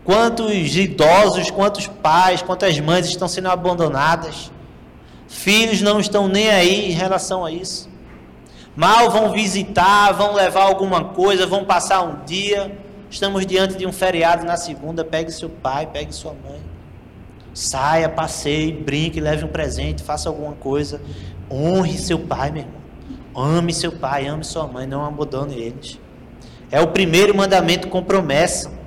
Quantos idosos, quantos pais, quantas mães estão sendo abandonadas. Filhos não estão nem aí em relação a isso. Mal vão visitar, vão levar alguma coisa, vão passar um dia. Estamos diante de um feriado na segunda, pegue seu pai, pegue sua mãe. Saia, passeie, brinque, leve um presente, faça alguma coisa. Honre seu pai, meu irmão. Ame seu pai, ame sua mãe, não abandone eles. É o primeiro mandamento com promessa.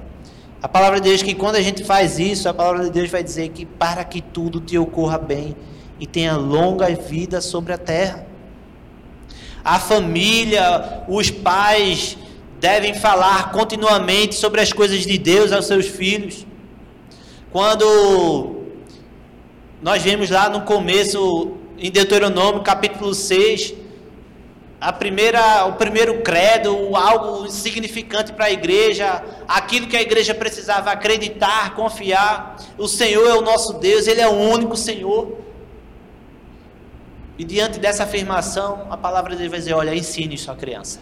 A palavra de Deus que quando a gente faz isso, a palavra de Deus vai dizer que para que tudo te ocorra bem e tenha longa vida sobre a terra. A família, os pais devem falar continuamente sobre as coisas de Deus aos seus filhos. Quando nós vemos lá no começo, em Deuteronômio capítulo 6, o primeiro credo, algo significante para a igreja, aquilo que a igreja precisava acreditar, confiar. O Senhor é o nosso Deus, Ele é o único Senhor. E diante dessa afirmação, a palavra de Deus vai dizer: olha, ensine sua criança.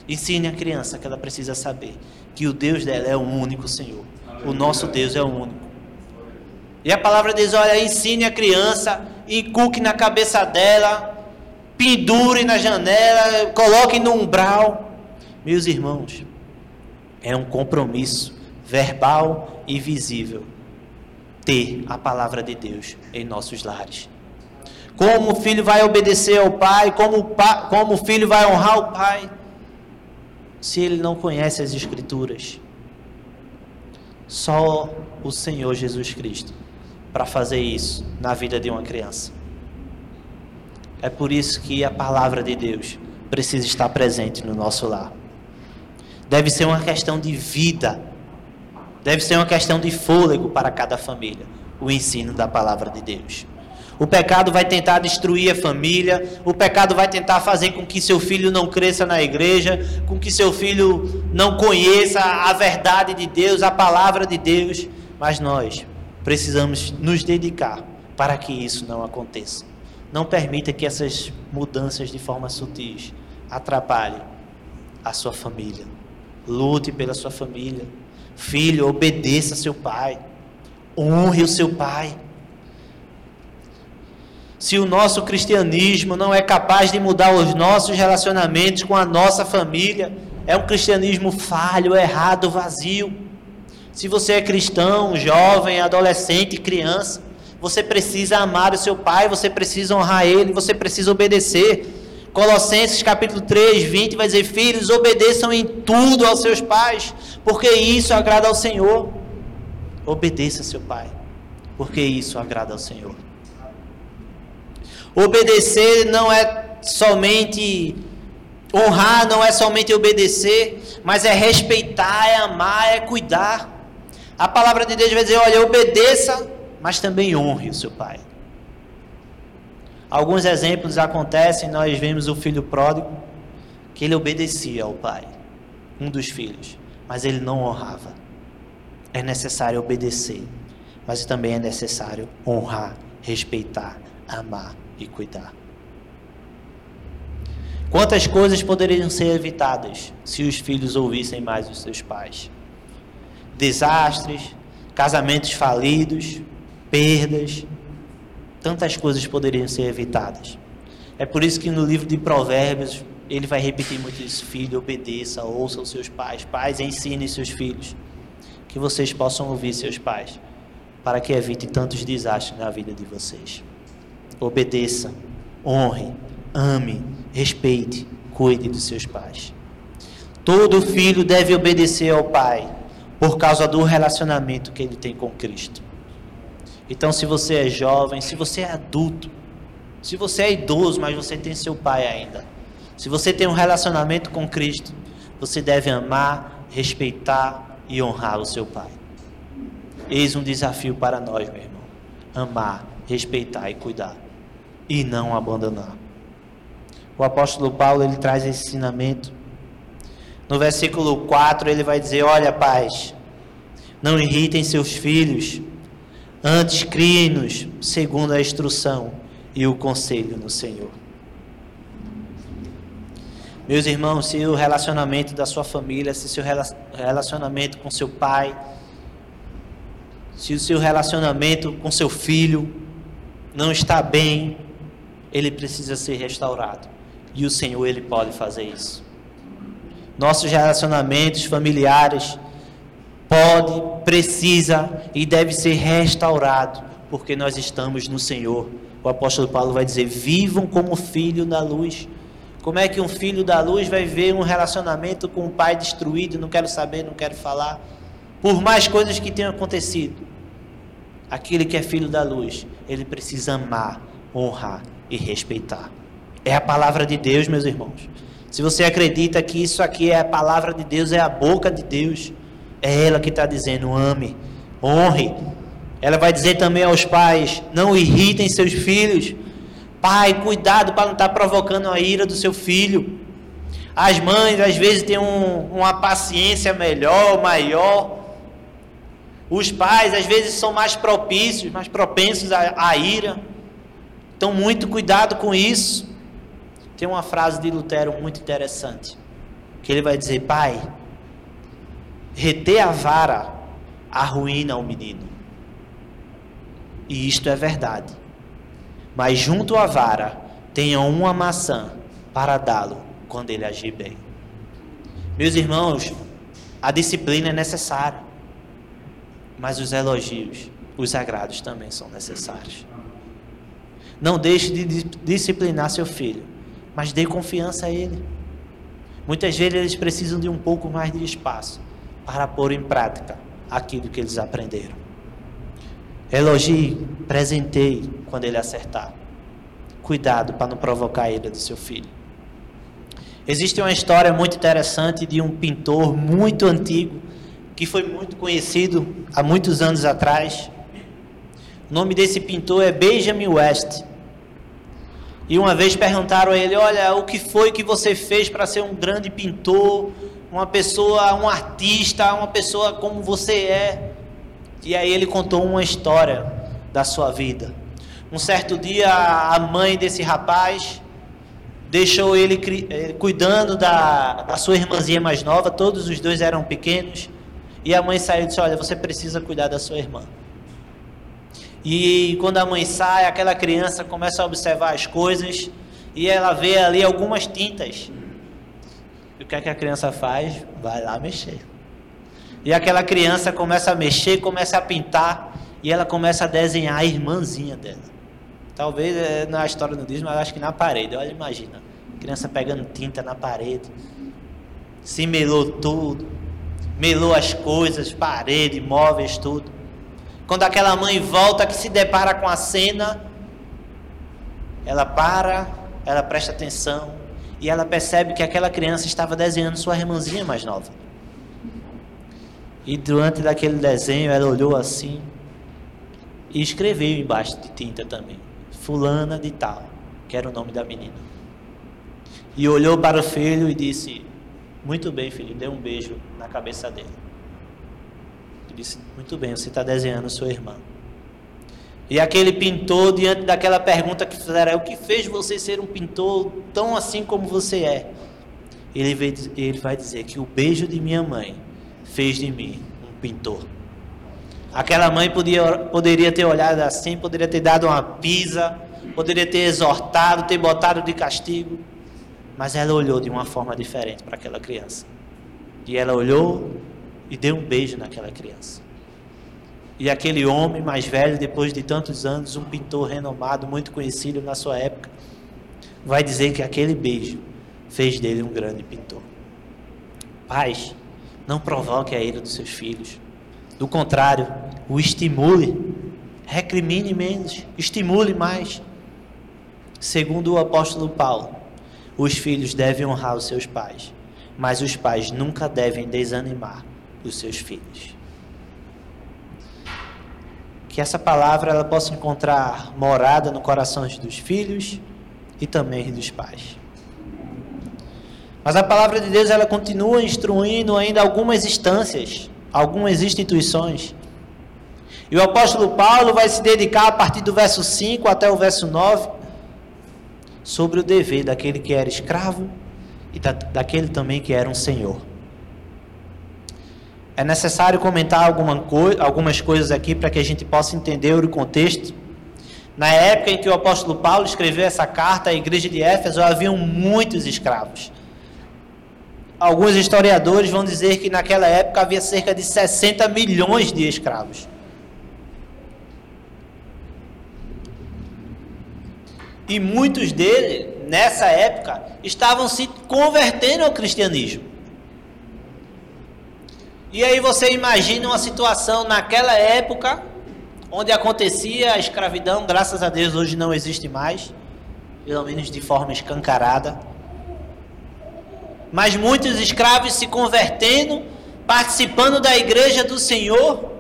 Ensine a criança que ela precisa saber que o Deus dela é o único Senhor. O nosso Deus é o único. E a palavra diz, olha, ensine a criança, inculque na cabeça dela, pendure na janela, coloque no umbral. Meus irmãos, é um compromisso verbal e visível ter a palavra de Deus em nossos lares. Como o filho vai obedecer ao pai, como o filho vai honrar o pai, se ele não conhece as Escrituras? Só o Senhor Jesus Cristo para fazer isso na vida de uma criança. É por isso que a palavra de Deus precisa estar presente no nosso lar. Deve ser uma questão de vida, deve ser uma questão de fôlego para cada família, o ensino da palavra de Deus. O pecado vai tentar destruir a família, o pecado vai tentar fazer com que seu filho não cresça na igreja, com que seu filho não conheça a verdade de Deus, a palavra de Deus, mas nós precisamos nos dedicar para que isso não aconteça. Não permita que essas mudanças de forma sutis atrapalhem a sua família. Lute pela sua família. Filho, obedeça seu pai. Honre o seu pai. Se o nosso cristianismo não é capaz de mudar os nossos relacionamentos com a nossa família, é um cristianismo falho, errado, vazio. Se você é cristão, jovem, adolescente, criança, você precisa amar o seu pai, você precisa honrar ele, você precisa obedecer. Colossenses capítulo 3, 20 vai dizer, filhos, obedeçam em tudo aos seus pais, porque isso agrada ao Senhor. Obedeça seu pai, porque isso agrada ao Senhor. Obedecer não é somente honrar, não é somente obedecer, mas é respeitar, é amar, é cuidar. A palavra de Deus vai dizer, olha, obedeça, mas também honre o seu pai. Alguns exemplos acontecem, nós vemos o filho pródigo, que ele obedecia ao pai, um dos filhos, mas ele não honrava. É necessário obedecer, mas também é necessário honrar, respeitar, amar e cuidar. Quantas coisas poderiam ser evitadas se os filhos ouvissem mais os seus pais? Desastres, casamentos falidos, perdas, tantas coisas poderiam ser evitadas. É por isso que no livro de Provérbios ele vai repetir muito isso: filho, obedeça, ouça os seus pais. Pais, ensinem seus filhos, que vocês possam ouvir seus pais, para que evite tantos desastres na vida de vocês. Obedeça, honre, ame, respeite, cuide dos seus pais. Todo filho deve obedecer ao pai, por causa do relacionamento que ele tem com Cristo. Então, se você é jovem, se você é adulto, se você é idoso, mas você tem seu pai ainda, se você tem um relacionamento com Cristo, você deve amar, respeitar e honrar o seu pai. Eis um desafio para nós, meu irmão: amar, respeitar e cuidar, e não abandonar. O apóstolo Paulo, ele traz esse ensinamento. No versículo 4 ele vai dizer: olha, pais, não irritem seus filhos, antes criem-nos segundo a instrução e o conselho no Senhor. Meus irmãos, se o relacionamento da sua família, se o seu relacionamento com seu pai, se o seu relacionamento com seu filho não está bem, ele precisa ser restaurado. E o Senhor, ele pode fazer isso. Nossos relacionamentos familiares precisa e deve ser restaurado, porque nós estamos no Senhor. O apóstolo Paulo vai dizer: vivam como filho da luz. Como é que um filho da luz vai ver um relacionamento com o pai destruído? Não quero saber, não quero falar. Por mais coisas que tenham acontecido, aquele que é filho da luz, ele precisa amar, honrar e respeitar. É a palavra de Deus, meus irmãos. Se você acredita que isso aqui é a palavra de Deus, é a boca de Deus, é ela que está dizendo: ame, honre. Ela vai dizer também aos pais: não irritem seus filhos. Pai, cuidado para não estar provocando a ira do seu filho. As mães às vezes têm uma paciência melhor, maior. Os pais às vezes são mais propensos à ira. Então, muito cuidado com isso. Tem uma frase de Lutero muito interessante, que ele vai dizer: pai, reter a vara arruína o menino, e isto é verdade. Mas junto à vara tenham uma maçã para dá-lo quando ele agir bem. Meus irmãos, a disciplina é necessária, mas os elogios, os agrados também são necessários. Não deixe de disciplinar seu filho, mas dê confiança a ele. Muitas vezes eles precisam de um pouco mais de espaço para pôr em prática aquilo que eles aprenderam. Elogie, presenteie quando ele acertar. Cuidado para não provocar a ira do seu filho. Existe uma história muito interessante de um pintor muito antigo, que foi muito conhecido há muitos anos atrás. O nome desse pintor é Benjamin West. E uma vez perguntaram a ele: olha, o que foi que você fez para ser um grande pintor, uma pessoa, um artista, uma pessoa como você é? E aí ele contou uma história da sua vida. Um certo dia, a mãe desse rapaz deixou ele cuidando da sua irmãzinha mais nova. Todos os dois eram pequenos. E a mãe saiu e disse: olha, você precisa cuidar da sua irmã. E quando a mãe sai, aquela criança começa a observar as coisas e ela vê ali algumas tintas. E o que é que a criança faz? Vai lá mexer. E aquela criança começa a mexer, começa a pintar e ela começa a desenhar a irmãzinha dela. Talvez na história não diz, mas acho que na parede. Olha, imagina, criança pegando tinta na parede. Se melou tudo, melou as coisas, parede, móveis, tudo. Quando aquela mãe volta, que se depara com a cena, ela para, ela presta atenção e ela percebe que aquela criança estava desenhando sua irmãzinha mais nova. E durante daquele desenho ela olhou assim e escreveu embaixo de tinta também: fulana de tal, que era o nome da menina. E olhou para o filho e disse: muito bem, filho, deu um beijo na cabeça dele. Ele disse: muito bem, você está desenhando sua irmã. E aquele pintor, diante daquela pergunta que fizeram: o que fez você ser um pintor tão assim como você é? Ele vai dizer que o beijo de minha mãe fez de mim um pintor. Aquela mãe poderia ter olhado assim, poderia ter dado uma pisa, poderia ter exortado, ter botado de castigo, mas ela olhou de uma forma diferente para aquela criança. E ela olhou e deu um beijo naquela criança. E aquele homem mais velho, depois de tantos anos, um pintor renomado, muito conhecido na sua época, vai dizer que aquele beijo fez dele um grande pintor. Pais, não provoque a ira dos seus filhos. Do contrário, o estimule. Recrimine menos, estimule mais. Segundo o apóstolo Paulo, os filhos devem honrar os seus pais, mas os pais nunca devem desanimar os seus filhos. Que essa palavra ela possa encontrar morada no coração dos filhos e também dos pais. Mas a palavra de Deus ela continua instruindo ainda algumas instâncias, algumas instituições. E o apóstolo Paulo vai se dedicar a partir do verso 5 até o verso 9 sobre o dever daquele que era escravo e daquele também que era um senhor. É necessário comentar algumas coisas aqui para que a gente possa entender o contexto. Na época em que o apóstolo Paulo escreveu essa carta à igreja de Éfeso, haviam muitos escravos. Alguns historiadores vão dizer que naquela época havia cerca de 60 milhões de escravos. E muitos deles, nessa época, estavam se convertendo ao cristianismo. E aí você imagina uma situação naquela época, onde acontecia a escravidão, graças a Deus hoje não existe mais, pelo menos de forma escancarada. Mas muitos escravos se convertendo, participando da igreja do Senhor,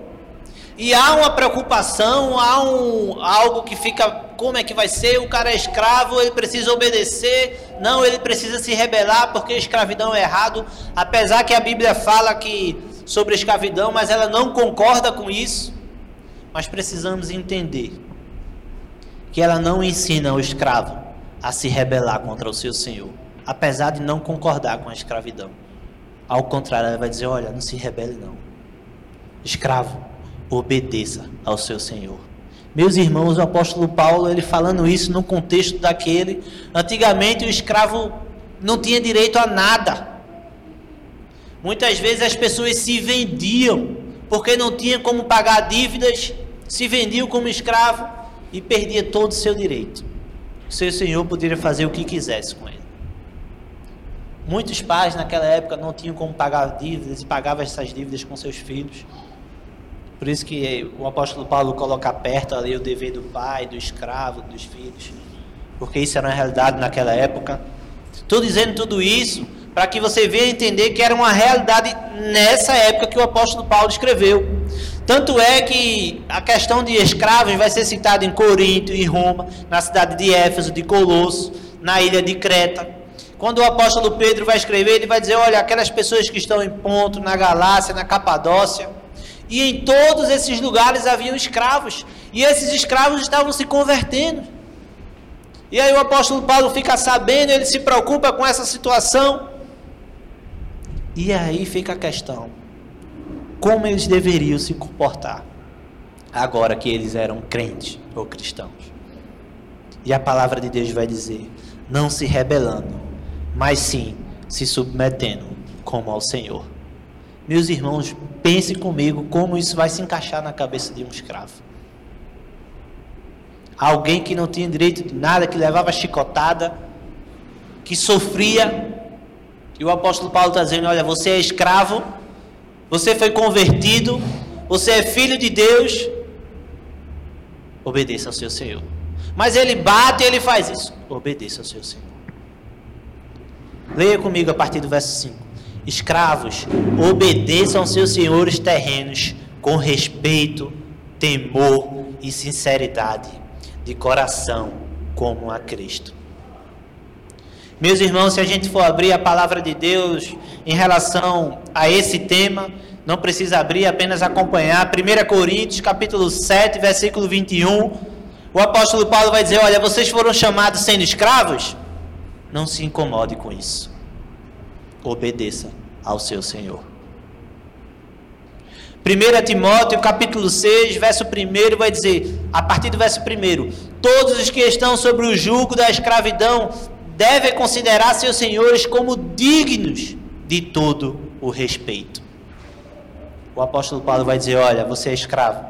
e há uma preocupação, algo que fica, como é que vai ser? O cara é escravo, ele precisa obedecer, não, ele precisa se rebelar porque a escravidão é errado, apesar que a Bíblia fala sobre a escravidão, mas ela não concorda com isso. Mas precisamos entender que ela não ensina o escravo a se rebelar contra o seu senhor, apesar de não concordar com a escravidão. Ao contrário, ela vai dizer: olha, não se rebele não. Escravo, obedeça ao seu senhor. Meus irmãos, o apóstolo Paulo, ele falando isso no contexto daquele, antigamente o escravo não tinha direito a nada. Muitas vezes as pessoas se vendiam, porque não tinham como pagar dívidas, se vendiam como escravo e perdia todo o seu direito. O seu senhor poderia fazer o que quisesse com ele. Muitos pais naquela época não tinham como pagar dívidas e pagavam essas dívidas com seus filhos. Por isso que o apóstolo Paulo coloca perto ali o dever do pai, do escravo, dos filhos, porque isso era uma realidade naquela época. Estou dizendo tudo isso para que você venha entender que era uma realidade nessa época que o apóstolo Paulo escreveu. Tanto é que a questão de escravos vai ser citada em Corinto, em Roma, na cidade de Éfeso, de Colosso, na ilha de Creta. Quando o apóstolo Pedro vai escrever, ele vai dizer, olha, aquelas pessoas que estão em Ponto, na Galácia, na Capadócia, e em todos esses lugares haviam escravos, e esses escravos estavam se convertendo. E aí o apóstolo Paulo fica sabendo, ele se preocupa com essa situação, e aí fica a questão, como eles deveriam se comportar, agora que eles eram crentes ou cristãos. E a palavra de Deus vai dizer, não se rebelando, mas sim se submetendo como ao Senhor. Meus irmãos, pense comigo como isso vai se encaixar na cabeça de um escravo. Alguém que não tinha direito de nada, que levava chicotada, que sofria. E o apóstolo Paulo está dizendo, olha, você é escravo, você foi convertido, você é filho de Deus, obedeça ao seu Senhor. Mas ele bate e ele faz isso, obedeça ao seu Senhor. Leia comigo a partir do verso 5. Escravos, obedeçam aos seus senhores terrenos com respeito, temor e sinceridade de coração, como a Cristo. Meus irmãos, se a gente for abrir a palavra de Deus em relação a esse tema, não precisa abrir, apenas acompanhar. 1 Coríntios, capítulo 7, versículo 21, o apóstolo Paulo vai dizer, olha, vocês foram chamados sendo escravos? Não se incomode com isso. Obedeça ao seu Senhor. 1 Timóteo, capítulo 6, verso 1, vai dizer, a partir do verso 1, todos os que estão sobre o jugo da escravidão devem considerar seus senhores como dignos de todo o respeito. O apóstolo Paulo vai dizer, olha, você é escravo,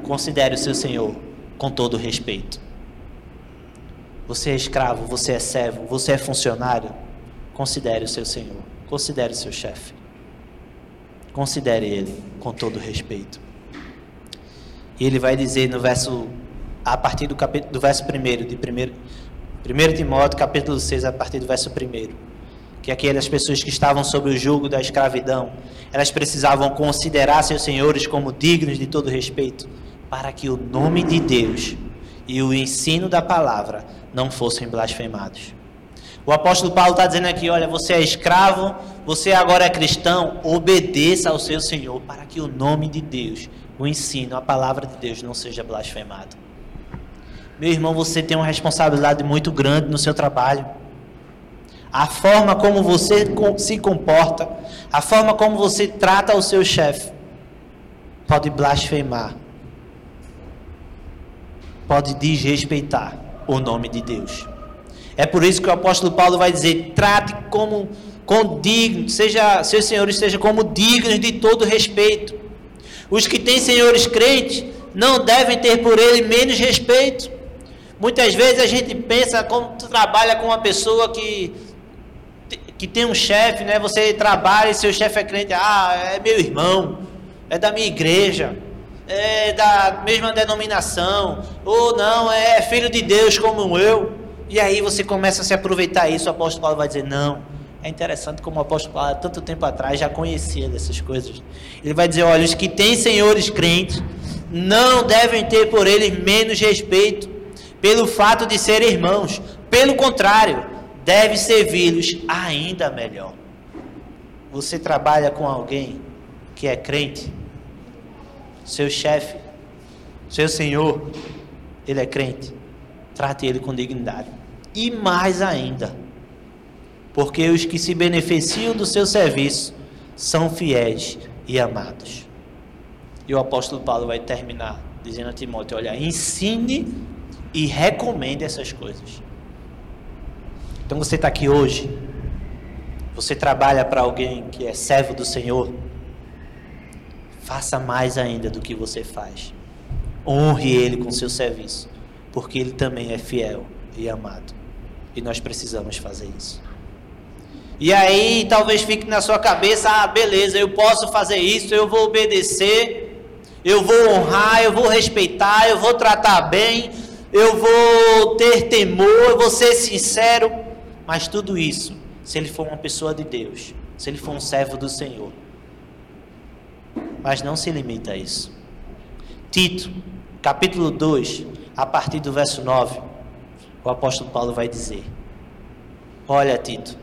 considere o seu senhor com todo o respeito. Você é escravo, você é servo, você é funcionário, considere o seu senhor, considere o seu chefe, considere ele com todo o respeito. E ele vai dizer no verso, a partir do verso 1 de 1 Timóteo, capítulo 6, a partir do verso 1, que aquelas pessoas que estavam sob o jugo da escravidão, elas precisavam considerar seus senhores como dignos de todo respeito, para que o nome de Deus e o ensino da palavra não fossem blasfemados. O apóstolo Paulo está dizendo aqui, olha, você é escravo, você agora é cristão, obedeça ao seu Senhor, para que o nome de Deus, o ensino, a palavra de Deus não seja blasfemado. Meu irmão, você tem uma responsabilidade muito grande no seu trabalho. A forma como você se comporta, a forma como você trata o seu chefe, pode blasfemar, pode desrespeitar o nome de Deus. É por isso que o apóstolo Paulo vai dizer, trate como digno, seus senhores sejam como dignos de todo respeito. Os que têm senhores crentes não devem ter por ele menos respeito. Muitas vezes a gente pensa, como tu trabalha com uma pessoa que tem um chefe, né? Você trabalha e seu chefe é crente, é meu irmão, é da minha igreja, é da mesma denominação, ou não, é filho de Deus como eu. E aí você começa a se aproveitar isso, o apóstolo Paulo vai dizer, não. É interessante como o apóstolo Paulo, há tanto tempo atrás, já conhecia dessas coisas. Ele vai dizer, olha, os que têm senhores crentes, não devem ter por eles menos respeito, pelo fato de serem irmãos. Pelo contrário, deve servi-los ainda melhor. Você trabalha com alguém que é crente, seu chefe, seu senhor, ele é crente, trate ele com dignidade. E mais ainda, porque os que se beneficiam do seu serviço são fiéis e amados. E o apóstolo Paulo vai terminar dizendo a Timóteo, olha, ensine e recomende essas coisas. Então você está aqui hoje, você trabalha para alguém que é servo do Senhor, faça mais ainda do que você faz. Honre ele com seu serviço, porque ele também é fiel e amado. E nós precisamos fazer isso. E aí talvez fique na sua cabeça, beleza, eu posso fazer isso, eu vou obedecer, eu vou honrar, eu vou respeitar, eu vou tratar bem, eu vou ter temor, eu vou ser sincero. Mas tudo isso, se ele for uma pessoa de Deus, se ele for um servo do Senhor. Mas não se limita a isso. Tito, capítulo 2, a partir do verso 9, o apóstolo Paulo vai dizer, olha Tito,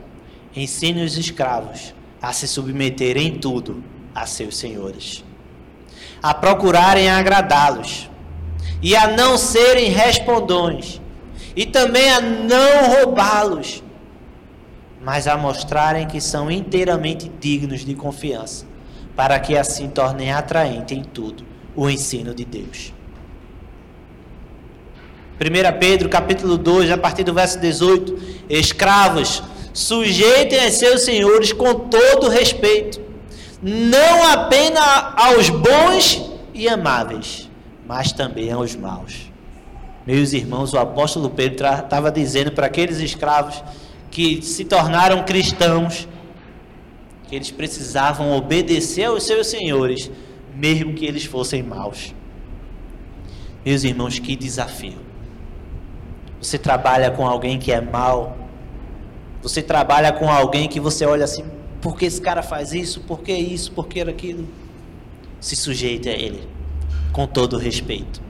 ensine os escravos a se submeterem em tudo a seus senhores, a procurarem agradá-los, e a não serem respondões, e também a não roubá-los, mas a mostrarem que são inteiramente dignos de confiança, para que assim tornem atraente em tudo o ensino de Deus. 1 Pedro capítulo 2, a partir do verso 18, escravos, sujeitem a seus senhores com todo respeito, não apenas aos bons e amáveis, mas também aos maus. Meus irmãos, o apóstolo Pedro estava dizendo para aqueles escravos que se tornaram cristãos, que eles precisavam obedecer aos seus senhores, mesmo que eles fossem maus. Meus irmãos, que desafio. Você trabalha com alguém que é mau, você trabalha com alguém que você olha assim, por que esse cara faz isso, por que isso, por que aquilo? Se sujeite a ele, com todo respeito.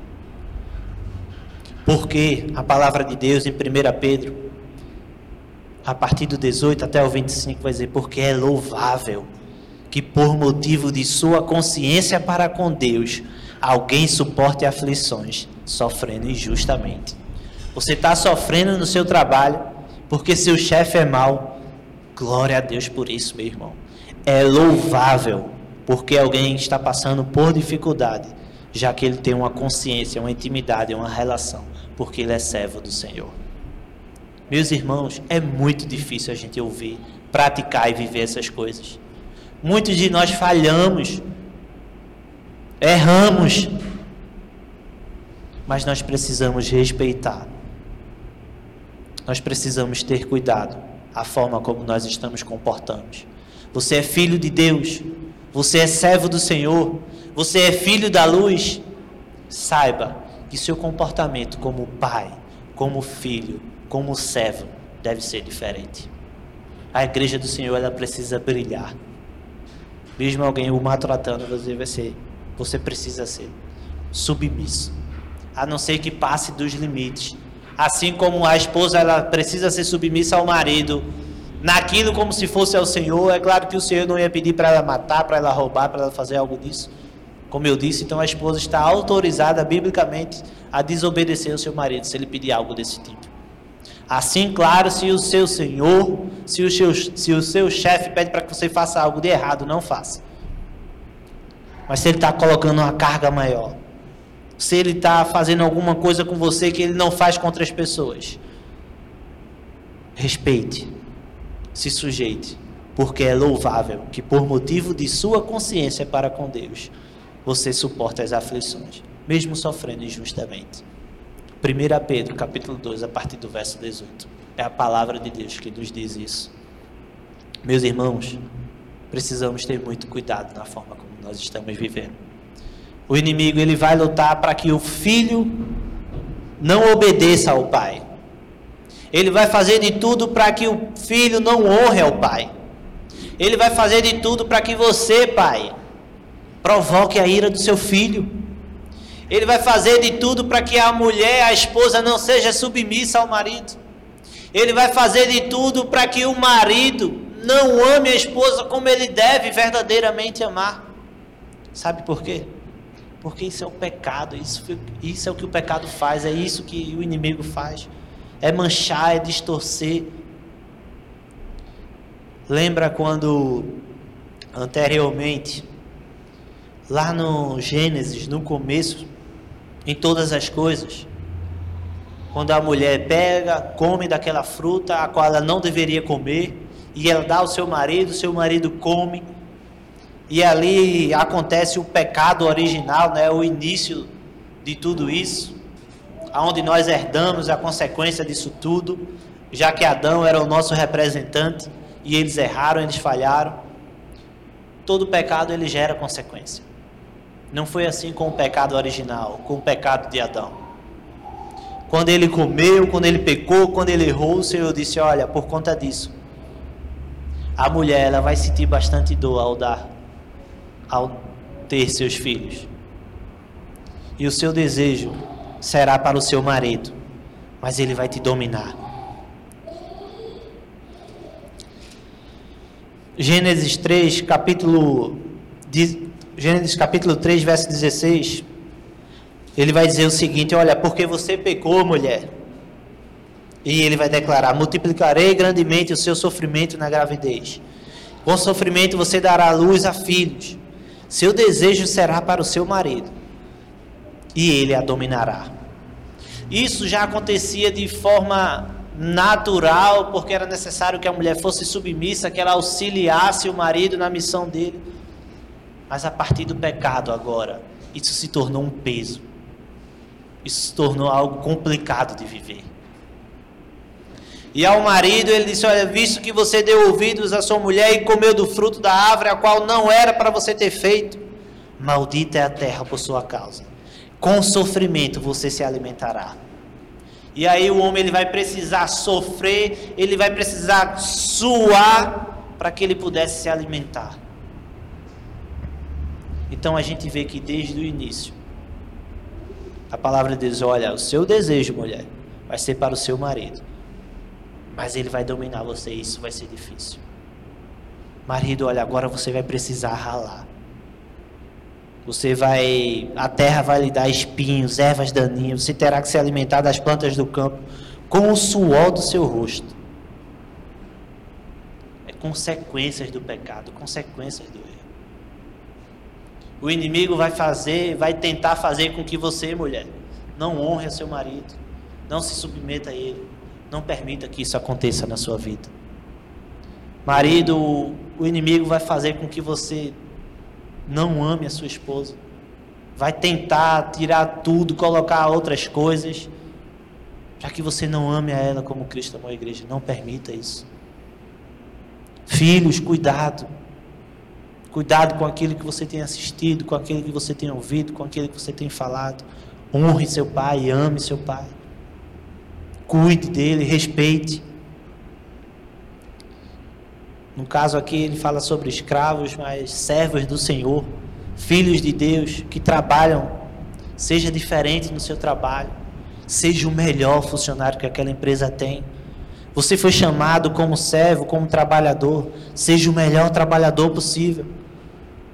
Porque a palavra de Deus em 1 Pedro, a partir do 18 até o 25, vai dizer, porque é louvável que por motivo de sua consciência para com Deus, alguém suporte aflições, sofrendo injustamente. Você está sofrendo no seu trabalho, porque seu chefe é mau. Glória a Deus por isso, meu irmão. É louvável, porque alguém está passando por dificuldade, já que ele tem uma consciência, uma intimidade, uma relação, porque ele é servo do Senhor. Meus irmãos, é muito difícil a gente ouvir, praticar e viver essas coisas. Muitos de nós falhamos, erramos, mas nós precisamos respeitar. Nós precisamos ter cuidado a forma como nós estamos comportando. Você é filho de Deus, você é servo do Senhor, você é filho da luz. Saiba que seu comportamento como pai, como filho, como servo deve ser diferente. A igreja do Senhor, ela precisa brilhar. Mesmo alguém o maltratando, você precisa ser submisso, a não ser que passe dos limites. Assim como a esposa, ela precisa ser submissa ao marido, naquilo como se fosse ao Senhor. É claro que o Senhor não ia pedir para ela matar, para ela roubar, para ela fazer algo disso. Como eu disse, então a esposa está autorizada biblicamente a desobedecer ao seu marido, se ele pedir algo desse tipo. Assim, claro, se o seu senhor, se o seu chefe pede para que você faça algo de errado, não faça. Mas se ele está colocando uma carga maior, se ele está fazendo alguma coisa com você que ele não faz com outras pessoas, respeite, se sujeite, porque é louvável que por motivo de sua consciência para com Deus, você suporta as aflições, mesmo sofrendo injustamente. 1 Pedro, capítulo 2, a partir do verso 18. É a palavra de Deus que nos diz isso. Meus irmãos, precisamos ter muito cuidado na forma como nós estamos vivendo. O inimigo, ele vai lutar para que o filho não obedeça ao pai. Ele vai fazer de tudo para que o filho não honre ao pai. Ele vai fazer de tudo para que você, pai, provoque a ira do seu filho. Ele vai fazer de tudo para que a mulher, a esposa, não seja submissa ao marido. Ele vai fazer de tudo para que o marido não ame a esposa como ele deve verdadeiramente amar. Sabe por quê? Porque isso é o pecado, isso é o que o pecado faz, é isso que o inimigo faz. É manchar, é distorcer. Lembra quando anteriormente, lá no Gênesis, no começo, em todas as coisas. Quando a mulher pega, come daquela fruta a qual ela não deveria comer, e ela dá ao seu marido come, e ali acontece o pecado original, né? O início de tudo isso, aonde nós herdamos a consequência disso tudo, já que Adão era o nosso representante, e eles erraram, eles falharam. Todo pecado ele gera consequência. Não foi assim com o pecado original, com o pecado de Adão. Quando ele comeu, quando ele pecou, quando ele errou, o Senhor disse: olha, por conta disso, a mulher ela vai sentir bastante dor ao ter seus filhos. E o seu desejo será para o seu marido, mas ele vai te dominar. Gênesis capítulo 3, verso 16, ele vai dizer o seguinte: olha, porque você pecou, mulher, e ele vai declarar: multiplicarei grandemente o seu sofrimento na gravidez, com sofrimento você dará luz a filhos, seu desejo será para o seu marido, e ele a dominará. Isso já acontecia de forma natural, porque era necessário que a mulher fosse submissa, que ela auxiliasse o marido na missão dele. Mas a partir do pecado agora, isso se tornou um peso. Isso se tornou algo complicado de viver. E ao marido ele disse: olha, visto que você deu ouvidos à sua mulher e comeu do fruto da árvore, a qual não era para você ter feito, maldita é a terra por sua causa. Com sofrimento você se alimentará. E aí o homem ele vai precisar sofrer, ele vai precisar suar para que ele pudesse se alimentar. Então a gente vê que desde o início a palavra diz: olha, o seu desejo, mulher, vai ser para o seu marido, mas ele vai dominar você, e isso vai ser difícil. Marido, olha, agora você vai precisar ralar. A terra vai lhe dar espinhos, ervas daninhas, você terá que se alimentar das plantas do campo com o suor do seu rosto. É consequências do pecado, consequências do erro. O inimigo vai tentar fazer com que você, mulher, não honre a seu marido, não se submeta a ele, não permita que isso aconteça na sua vida. Marido, o inimigo vai fazer com que você não ame a sua esposa, vai tentar tirar tudo, colocar outras coisas, para que você não ame a ela como Cristo amou a igreja. Não permita isso. Filhos, cuidado com aquilo que você tem assistido, com aquilo que você tem ouvido, com aquilo que você tem falado. Honre seu pai, ame seu pai, cuide dele, respeite. No caso aqui ele fala sobre escravos, mas servos do Senhor, filhos de Deus que trabalham. Seja diferente no seu trabalho, seja o melhor funcionário que aquela empresa tem. Você foi chamado como servo, como trabalhador, seja o melhor trabalhador possível.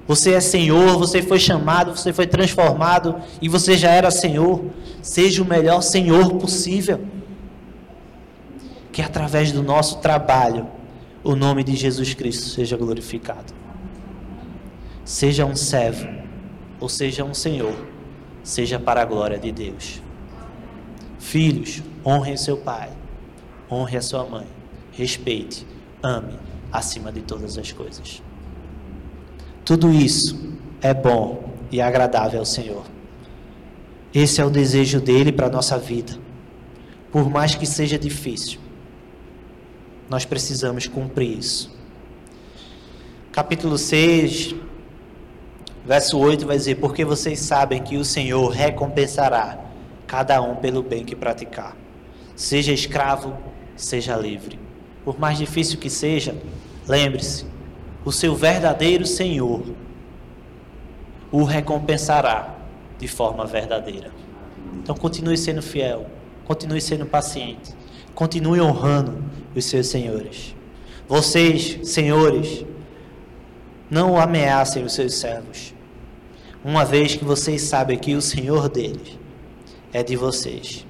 Você é Senhor, você foi chamado, você foi transformado e você já era Senhor. Seja o melhor Senhor possível. Que através do nosso trabalho o nome de Jesus Cristo seja glorificado. Seja um servo, ou seja um Senhor, seja para a glória de Deus. Filhos, honrem seu pai, honre a sua mãe, respeite, ame acima de todas as coisas. Tudo isso é bom e agradável ao Senhor. Esse é o desejo dele para a nossa vida. Por mais que seja difícil, nós precisamos cumprir isso. Capítulo 6, verso 8 vai dizer: porque vocês sabem que o Senhor recompensará cada um pelo bem que praticar. Seja escravo, seja livre. Por mais difícil que seja, lembre-se, o seu verdadeiro Senhor o recompensará de forma verdadeira. Então continue sendo fiel, continue sendo paciente, continue honrando os seus senhores. Vocês, senhores, não ameacem os seus servos, uma vez que vocês sabem que o Senhor deles é de vocês,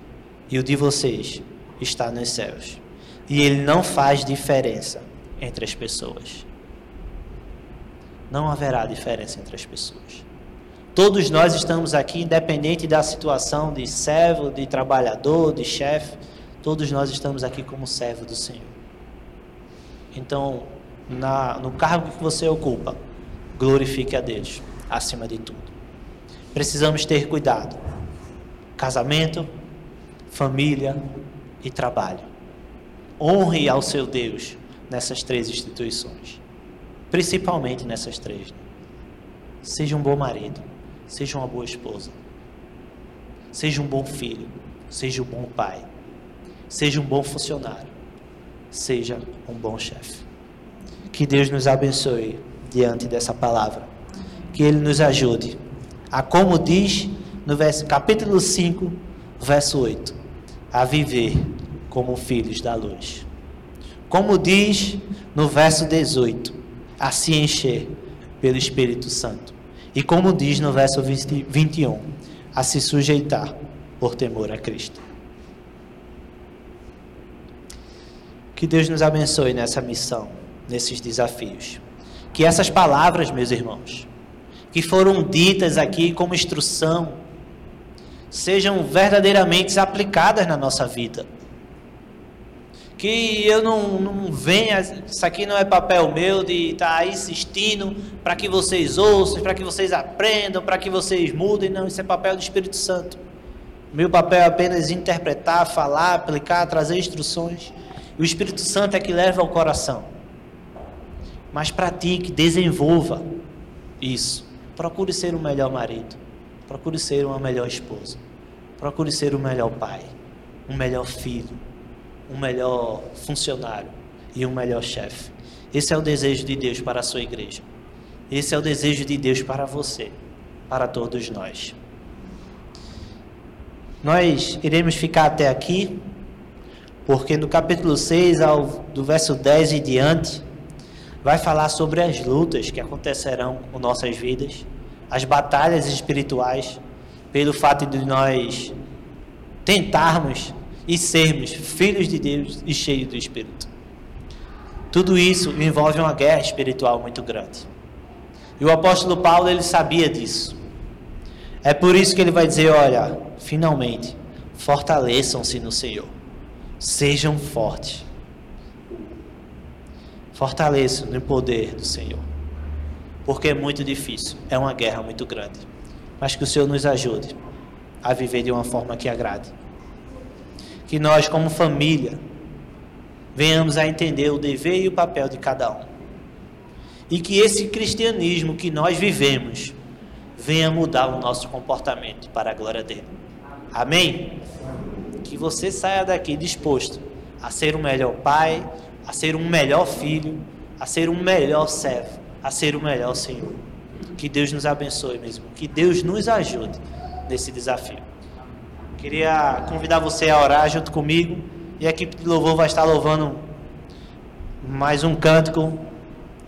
e o de vocês está nos céus, e Ele não faz diferença entre as pessoas. Não haverá diferença entre as pessoas. Todos nós estamos aqui, independente da situação de servo, de trabalhador, de chefe, todos nós estamos aqui como servo do Senhor. Então, no cargo que você ocupa, glorifique a Deus acima de tudo. Precisamos ter cuidado. Casamento, família e trabalho. Honre ao seu Deus nessas 3 instituições. Principalmente nessas 3. Seja um bom marido. Seja uma boa esposa. Seja um bom filho. Seja um bom pai. Seja um bom funcionário. Seja um bom chefe. Que Deus nos abençoe diante dessa palavra. Que Ele nos ajude a, como diz no capítulo 5, verso 8, a viver como filhos da luz. Como diz no verso 18, a se encher pelo Espírito Santo. E como diz no verso 21, a se sujeitar por temor a Cristo. Que Deus nos abençoe nessa missão, nesses desafios. Que essas palavras, meus irmãos, que foram ditas aqui como instrução, sejam verdadeiramente aplicadas na nossa vida. Que eu não venha, isso aqui não é papel meu de estar insistindo para que vocês ouçam, para que vocês aprendam, para que vocês mudem. Não, isso é papel do Espírito Santo. Meu papel é apenas interpretar, falar, aplicar, trazer instruções. E o Espírito Santo é que leva ao coração. Mas pratique, desenvolva isso. Procure ser um melhor marido. Procure ser uma melhor esposa. Procure ser um melhor pai. Um melhor filho. Um melhor funcionário. E um melhor chefe. Esse é o desejo de Deus para a sua igreja. Esse é o desejo de Deus para você. Para todos nós. Nós iremos ficar até aqui. Porque no capítulo 6, do verso 10 e diante, vai falar sobre as lutas que acontecerão com nossas vidas, as batalhas espirituais, pelo fato de nós tentarmos e sermos filhos de Deus e cheios do Espírito. Tudo isso envolve uma guerra espiritual muito grande. E o apóstolo Paulo, ele sabia disso. É por isso que ele vai dizer, olha, finalmente, fortaleçam-se no Senhor. Sejam fortes. Fortaleçam no poder do Senhor. Porque é muito difícil. É uma guerra muito grande. Mas que o Senhor nos ajude a viver de uma forma que agrade. Que nós, como família, venhamos a entender o dever e o papel de cada um. E que esse cristianismo que nós vivemos venha mudar o nosso comportamento para a glória dele. Amém? Que você saia daqui disposto a ser um melhor pai, a ser um melhor filho, a ser um melhor servo, a ser um melhor Senhor. Que Deus nos abençoe mesmo, que Deus nos ajude nesse desafio. Queria convidar você a orar junto comigo, e a equipe de louvor vai estar louvando mais um cântico,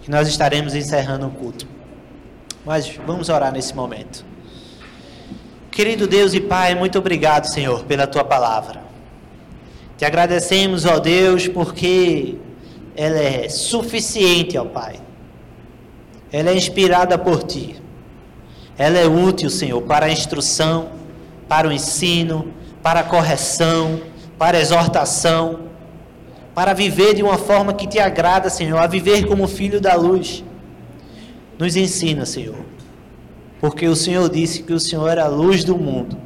que nós estaremos encerrando o culto. Mas vamos orar nesse momento. Querido Deus e Pai, muito obrigado, Senhor, pela Tua palavra. Te agradecemos, ó Deus, porque ela é suficiente, ó Pai. Ela é inspirada por Ti. Ela é útil, Senhor, para a instrução, para o ensino, para a correção, para a exortação, para viver de uma forma que Te agrada, Senhor, a viver como filho da luz. Nos ensina, Senhor. Porque o Senhor disse que o Senhor era a luz do mundo.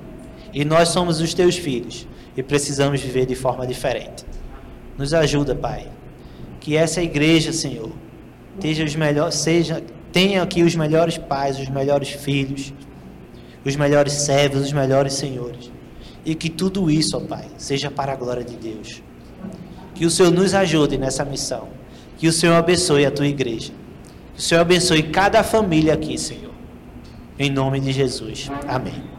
E nós somos os Teus filhos. E precisamos viver de forma diferente. Nos ajuda, Pai. Que essa igreja, Senhor, tenha aqui os melhores pais, os melhores filhos, os melhores servos, os melhores senhores. E que tudo isso, ó Pai, seja para a glória de Deus. Que o Senhor nos ajude nessa missão. Que o Senhor abençoe a Tua igreja. Que o Senhor abençoe cada família aqui, Senhor. Em nome de Jesus. Amém.